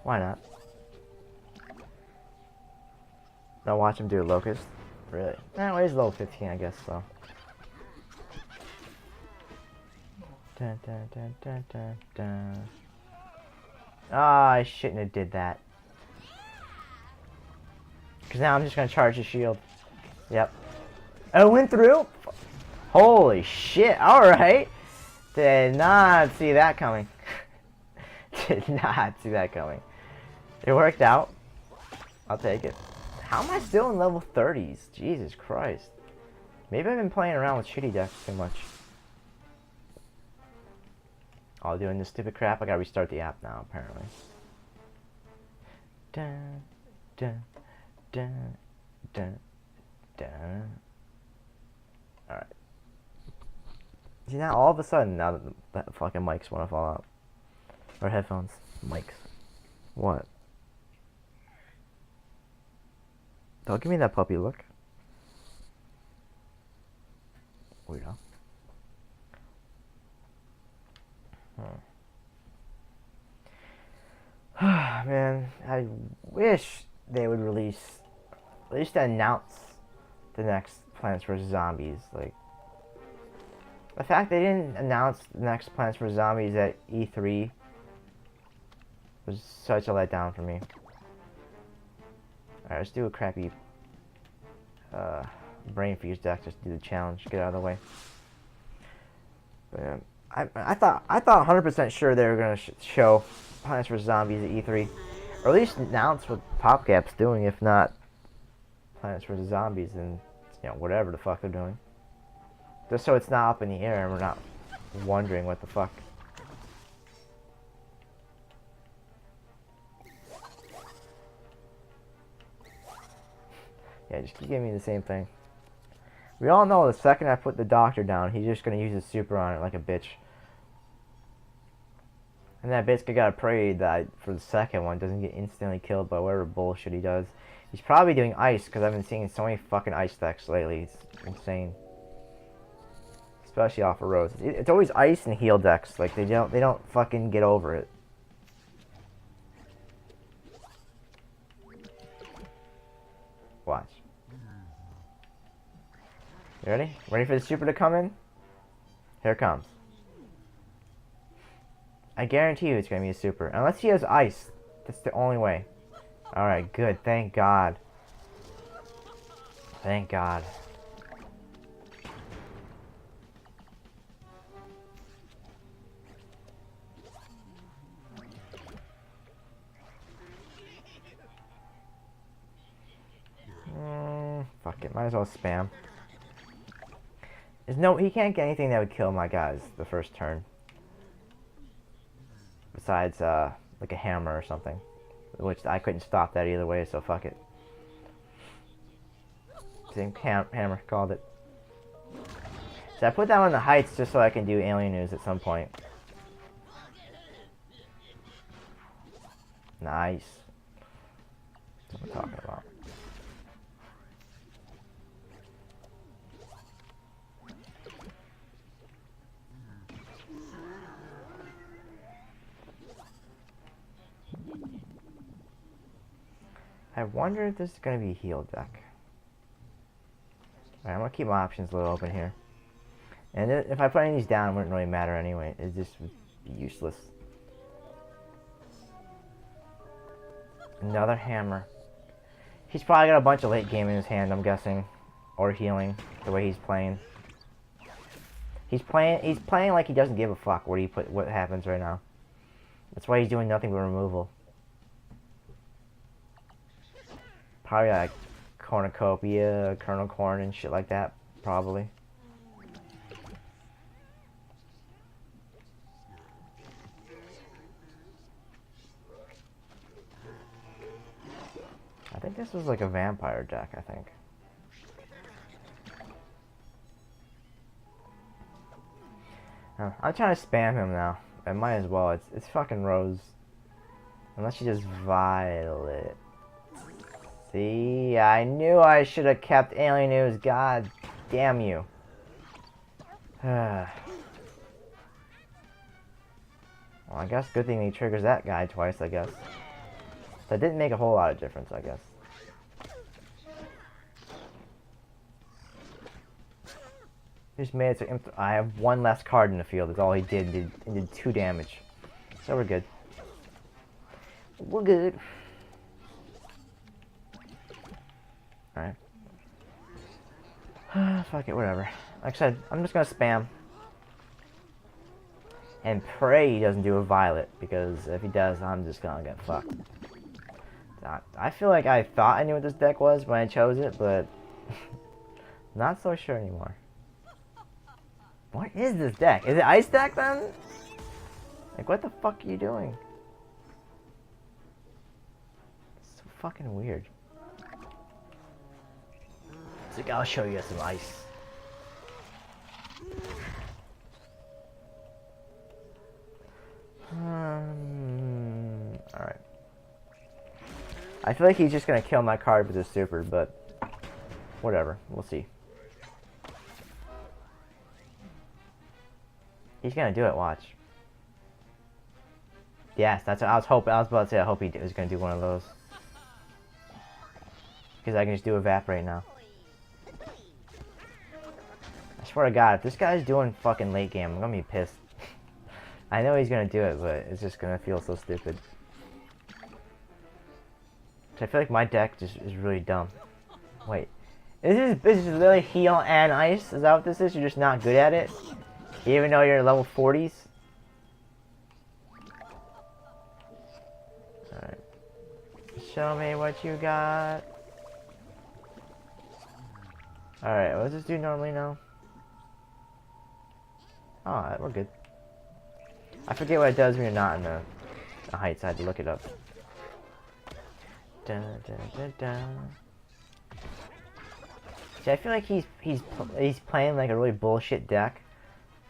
Why not? Now watch him do a locust. Really? Well, he's level 15, I guess, so. Dun, dun, dun, dun, dun, dun. Ah, I shouldn't have did that. Because now I'm just gonna charge the shield. Yep. Oh, it went through? Holy shit, alright. Did not see that coming. Did not see that coming. It worked out. I'll take it. How am I still in level 30s? Jesus Christ. Maybe I've been playing around with shitty decks too much. Oh, doing this stupid crap. I gotta restart the app now, apparently. Dun, dun, dun, dun, dun. Alright. See, now all of a sudden, now that the fucking mics want to fall out. Or headphones. Mics. What? Don't give me that puppy look. Weirdo. Man, I wish they would release, at least announce the next Plants vs. Zombies. Like, the fact they didn't announce the next Plants vs. Zombies at E3 was such a letdown for me. Alright, let's do a crappy brain fuse deck just to do the challenge, get out of the way. But, I thought 100% sure they were gonna show Plants vs. Zombies at E3, or at least announce what PopCap's doing. If not Plants vs. Zombies, then whatever the fuck they're doing. Just so it's not up in the air and we're not wondering what the fuck. Yeah, just keep giving me the same thing. We all know the second I put the doctor down, he's just gonna use his super on it like a bitch. And that basically gotta pray that for the second one doesn't get instantly killed by whatever bullshit he does. He's probably doing ice because I've been seeing so many fucking ice decks lately. It's insane. Especially off of roads. It's always ice and heal decks. Like they don't fucking get over it. Watch. You ready? Ready for the super to come in? Here it comes. I guarantee you it's gonna be a super. Unless he has ice. That's the only way. Alright, good. Thank God. Thank God. Fuck it. Might as well spam. He can't get anything that would kill my guys the first turn. Besides, like a hammer or something. Which I couldn't stop that either way, so fuck it. Same hammer, called it. So I put that on the heights just so I can do alien news at some point. Nice. That's what I'm talking about. I wonder if this is going to be a heal deck. Alright, I'm going to keep my options a little open here. And if I put any of these down, it wouldn't really matter anyway. It just would be useless. Another hammer. He's probably got a bunch of late game in his hand, I'm guessing. Or healing, the way he's playing. He's playing like he doesn't give a fuck what happens right now. That's why he's doing nothing but removal. Probably like cornucopia, kernel corn, and shit like that. Probably. I think this was like a vampire deck, I think. I'm trying to spam him now. I might as well. It's fucking Rose. Unless she does Violet. See, I knew I should have kept alien news. God damn you. Well, I guess good thing he triggers that guy twice, I guess. That didn't make a whole lot of difference, I guess. Just made it so I have one less card in the field. That's all he did. He did 2 damage. So we're good. We're good. Alright. Fuck it, whatever. Like I said, I'm just gonna spam. And pray he doesn't do a Violet, because if he does, I'm just gonna get fucked. I feel like I thought I knew what this deck was when I chose it, but not so sure anymore. What is this deck? Is it Ice deck then? Like, what the fuck are you doing? It's so fucking weird. It's like, I'll show you some ice. Alright. I feel like he's just gonna kill my card with his super, but whatever. We'll see. He's gonna do it, watch. Yes, that's what I was hoping. I was about to say I hope he was gonna do one of those. Because I can just do Evaporate now. I swear to God, if this guy's doing fucking late game, I'm gonna be pissed. I know he's gonna do it, but it's just gonna feel so stupid. I feel like my deck just is really dumb. Wait. Is this literally heal and ice? Is that what this is? You're just not good at it? Even though you're level 40s? Alright. Show me what you got. Alright, what does this do normally now? Alright, we're good. I forget what it does when you're not in the heights. I had to look it up. Dun, dun, dun, dun. See, I feel like he's playing like a really bullshit deck,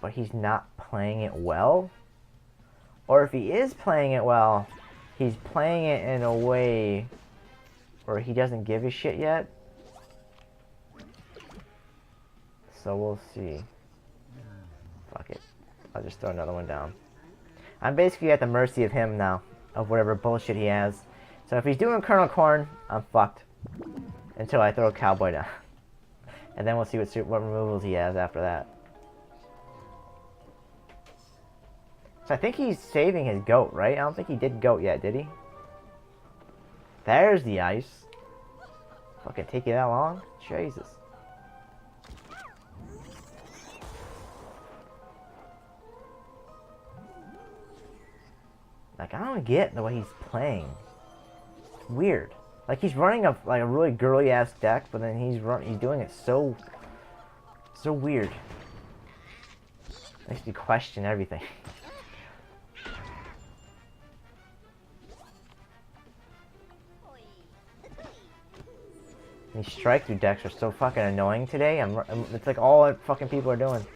but he's not playing it well. Or if he is playing it well, he's playing it in a way where he doesn't give a shit yet. So we'll see. Fuck it. I'll just throw another one down. I'm basically at the mercy of him now, of whatever bullshit he has. So if he's doing Kernel Corn, I'm fucked. until I throw a cowboy down. And then we'll see what removals he has after that. So I think he's saving his goat, right? I don't think he did goat yet, did he? There's the ice. Fucking take you that long? Jesus. Like, I don't get the way he's playing. It's weird. Like, he's running a really girly ass deck, but then he's doing it so weird. Makes me question everything. These strike through decks are so fucking annoying today. It's like all fucking people are doing.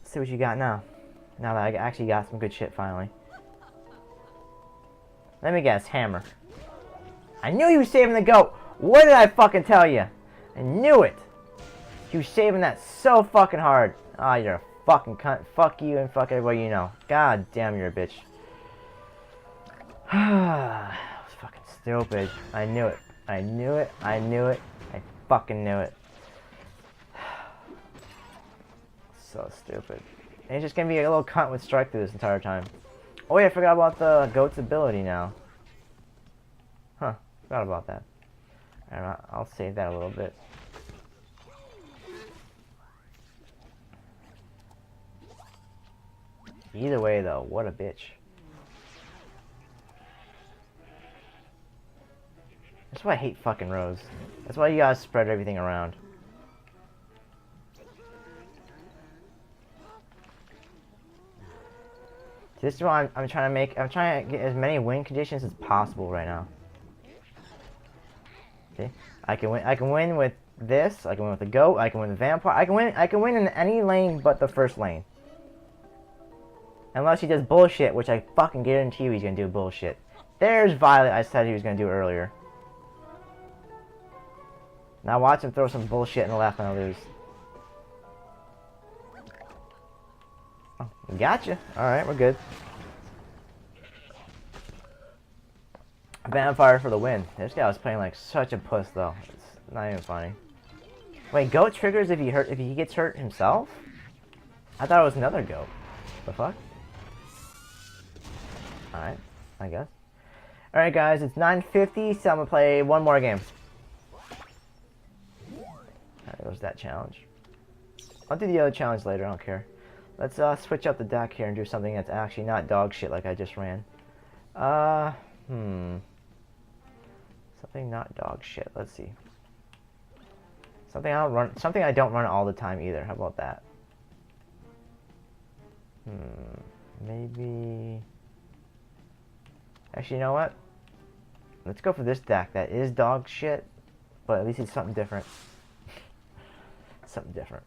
See what you got now. Now that I actually got some good shit finally. Let me guess, hammer. I knew you were saving the goat. What did I fucking tell you? I knew it. You were saving that so fucking hard. Ah, oh, you're a fucking cunt. Fuck you and fuck everybody you know. God damn, you're a bitch. That was fucking stupid. I knew it. I knew it. I knew it. I fucking knew it. So stupid. And he's just gonna be a little cunt with strike through this entire time. Oh yeah, I forgot about the goat's ability now. Huh, forgot about that. Alright, I'll save that a little bit. Either way though, what a bitch. That's why I hate fucking Rose. That's why you gotta spread everything around. This is what I'm trying to make. I'm trying to get as many win conditions as possible right now. See, I can win. I can win with this. I can win with the goat. I can win with the vampire. I can win. I can win in any lane but the first lane. Unless he does bullshit, which I fucking guarantee you he's gonna do bullshit. There's Violet. I said he was gonna do earlier. Now watch him throw some bullshit in the left and I lose. Gotcha. Alright, we're good. Vampire for the win. This guy was playing like such a puss though. It's not even funny. Wait, goat triggers if he gets hurt himself? I thought it was another goat. The fuck? Alright, I guess. Alright guys, it's 9:50, so I'm gonna play one more game. Alright, there's that challenge. I'll do the other challenge later, I don't care. Let's switch up the deck here and do something that's actually not dog shit like I just ran. Something not dog shit. Let's see. Something I don't run all the time either. How about that? Maybe. Actually, you know what? Let's go for this deck that is dog shit, but at least it's something different. Something different.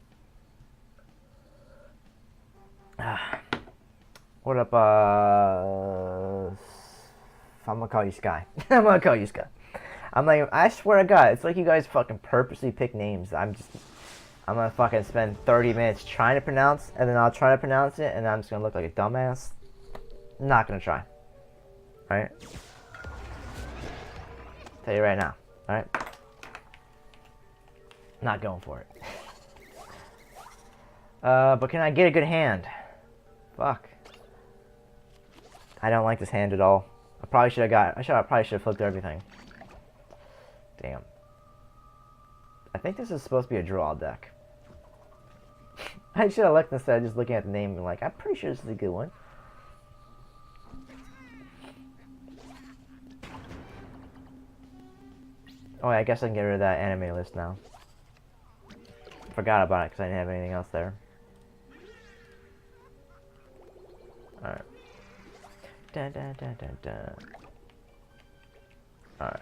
What up, I'm gonna call you Sky. I'm gonna call you Sky. I'm like, I swear to God, it's like you guys fucking purposely pick names. I'm gonna fucking spend 30 minutes trying to pronounce, and then I'll try to pronounce it, and I'm just gonna look like a dumbass. Not gonna try. Alright? Tell you right now. Alright? Not going for it. But can I get a good hand? Fuck. I don't like this hand at all. I probably should have flipped everything. Damn. I think this is supposed to be a draw deck. I should have looked instead of just looking at the name and like, I'm pretty sure this is a good one. Oh, I guess I can get rid of that anime list now. Forgot about it because I didn't have anything else there. Alright. Dun, dun, dun, dun, dun. Alright.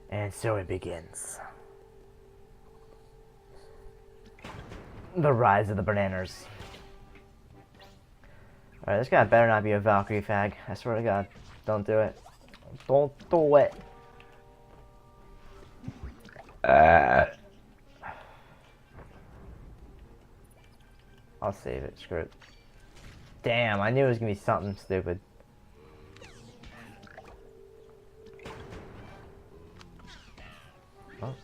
And so it begins. The rise of the bananas. Alright, this guy better not be a Valkyrie fag. I swear to God. Don't do it. Don't do it. I'll save it. Screw it. Damn, I knew it was gonna be something stupid. Oh.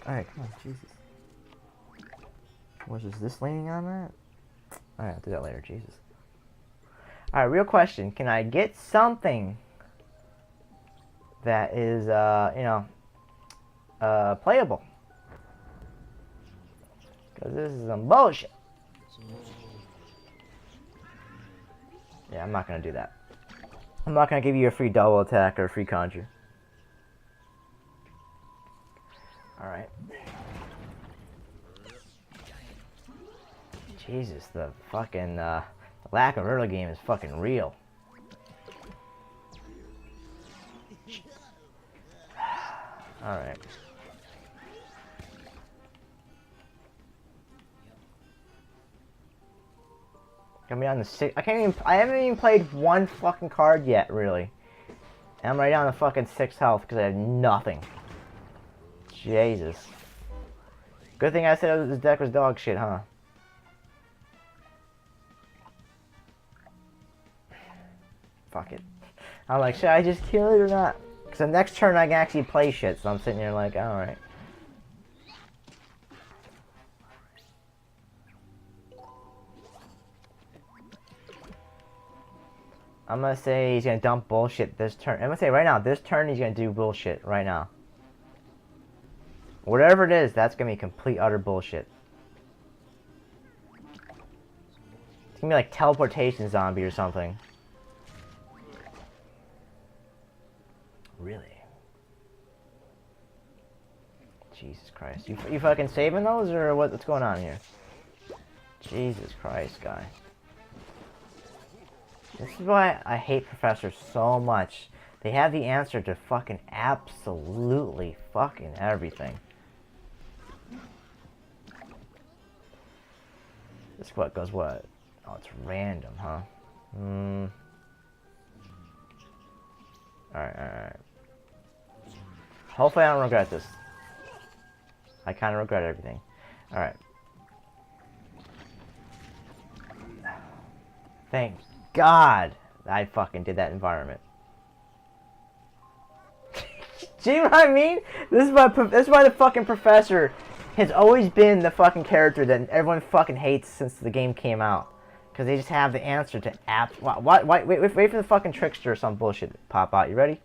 Alright, come on, Jesus. Was this leaning on that? Alright, I'll do that later, Jesus. Alright, real question. Can I get something that is, you know, playable? Because this is some bullshit. Yeah, I'm not going to do that. I'm not going to give you a free double attack or a free conjure. Alright. Jesus, the fucking, lack of early game is fucking real. Alright. Got me on the 6. I haven't even played one fucking card yet, really. And I'm right down to fucking 6 health because I have nothing. Jesus. Good thing I said this deck was dog shit, huh? Fuck it. I'm like, should I just kill it or not? Because the next turn I can actually play shit, so I'm sitting here like, alright. I'm gonna say he's gonna dump bullshit this turn. I'm gonna say right now, this turn he's gonna do bullshit right now. Whatever it is, that's gonna be complete utter bullshit. It's gonna be like teleportation zombie or something. Really? Jesus Christ. You fucking saving those or what's going on here? Jesus Christ, guy. This is why I hate professors so much. They have the answer to fucking absolutely fucking everything. This what goes what? Oh, it's random, huh? Alright. Hopefully I don't regret this. I kind of regret everything. Alright. Thank God I fucking did that environment. Do you know what I mean? This is why the fucking professor has always been the fucking character that everyone fucking hates since the game came out. Because they just have the answer to wait for the fucking trickster or some bullshit to pop out. You ready?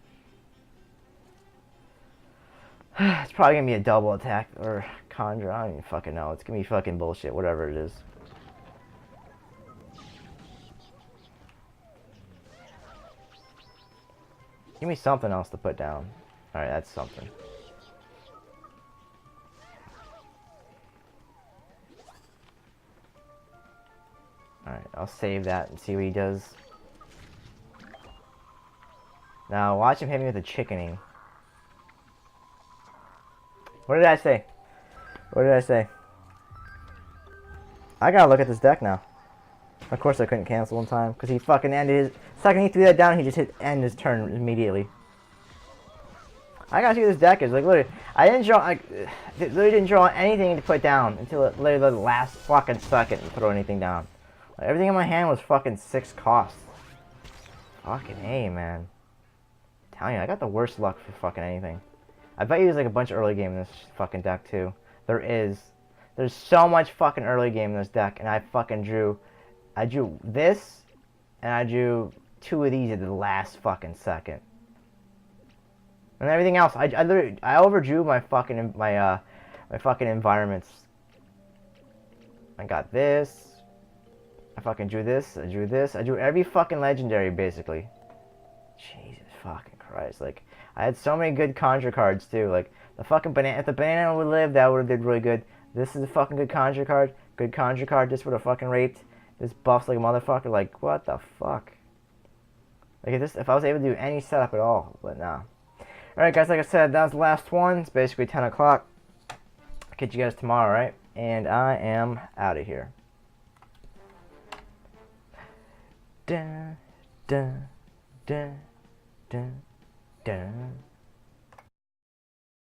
It's probably gonna be a double attack or conjure. I don't even fucking know. It's gonna be fucking bullshit, whatever it is. Give me something else to put down. Alright, that's something. Alright, I'll save that and see what he does. Now, watch him hit me with a chickening. What did I say? What did I say? I gotta look at this deck now. Of course I couldn't cancel in time, because he fucking ended his... Second he threw that down, he just hit end his turn immediately. I gotta see what this deck is. Like, literally, I didn't draw... literally didn't draw anything to put down until literally the last fucking second to throw anything down. Like, everything in my hand was fucking 6 costs. Fucking A, man. I'm telling you, I got the worst luck for fucking anything. I bet you there's like a bunch of early game in this fucking deck, too. There is. There's so much fucking early game in this deck, and I fucking drew... I drew this, and I drew 2 of these at the last fucking second. And everything else, I literally, I overdrew my fucking, my fucking environments. I got this. I fucking drew this, I drew this. I drew every fucking legendary, basically. Jesus fucking Christ, like, I had so many good conjure cards, too. Like, the fucking banana, if the banana would live, that would've did really good. This is a fucking good conjure card. Good conjure card, this would've fucking raped. This buffs like a motherfucker, like, what the fuck? Like, if I was able to do any setup at all, but nah. Alright, guys, like I said, that was the last one. It's basically 10 o'clock. Catch you guys tomorrow, right? And I am out of here. Dun, dun, dun, dun, dun.